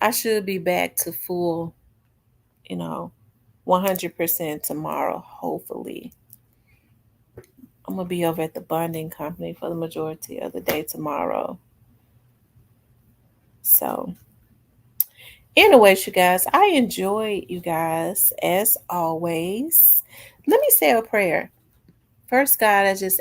I should be back to full, you know, 100% tomorrow, hopefully. I'm going to be over at the bonding company for the majority of the day tomorrow. So, anyways, you guys, I enjoy you guys as always. Let me say a prayer. First, God, I just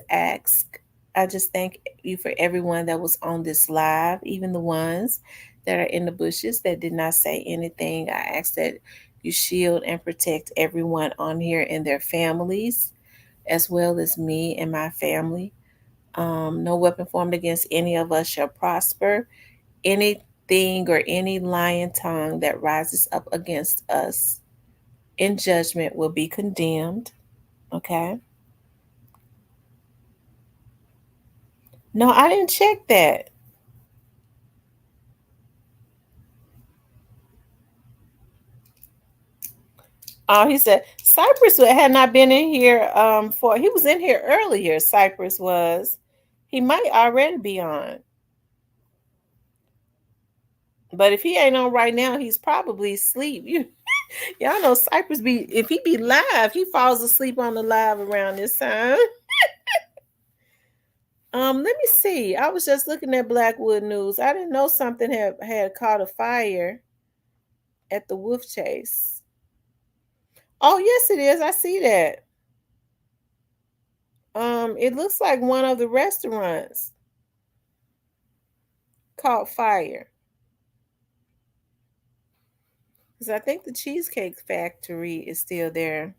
thank you for everyone that was on this live, even the ones that are in the bushes that did not say anything. I ask that you shield and protect everyone on here and their families, as well as me and my family. No weapon formed against any of us shall prosper. Anything or any lying tongue that rises up against us in judgment will be condemned. Okay. No, I didn't check that. He said Cypress had not been in here for he was in here earlier. Cypress was. He might already be on. But if he ain't on right now, he's probably asleep. Y'all know Cypress be if he be live, he falls asleep on the live around this time. Let me see. I was just looking at Blackwood News. I didn't know something had caught a fire at the wolf chase. Oh, yes, it is. I see that. It looks like one of the restaurants caught fire. Because I think the Cheesecake Factory is still there.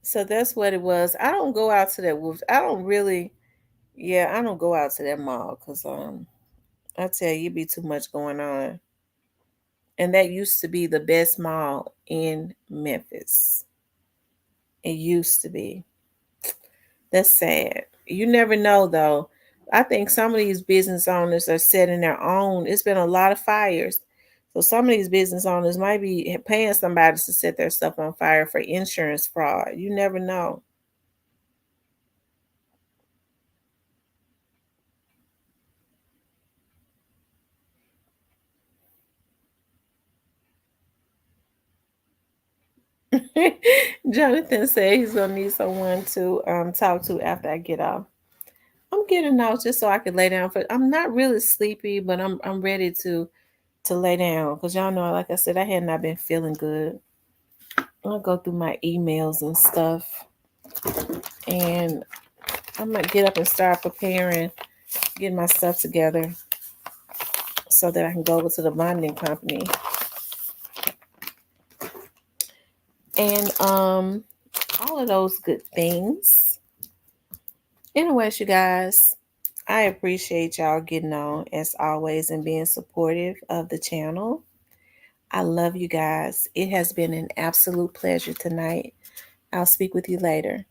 So that's what it was. I don't go out to that wolf. I don't really, yeah, I don't go out to that mall because I tell you, be too much going on. And that used to be the best mall in Memphis. It used to be. That's sad. You never know, though. I think some of these business owners are setting their own. It's been a lot of fires. So some of these business owners might be paying somebody to set their stuff on fire for insurance fraud. You never know. Jonathan said he's gonna need someone to talk to after I get off. I'm getting out just so I can lay down. I'm not really sleepy, but I'm ready to lay down because y'all know, like I said, I had not been feeling good. I'll go through my emails and stuff, and I might get up and start preparing, getting my stuff together so that I can go over to the bonding company. And all of those good things. Anyways, you guys, I appreciate y'all getting on as always and being supportive of the channel. I love you guys. It has been an absolute pleasure tonight. I'll speak with you later.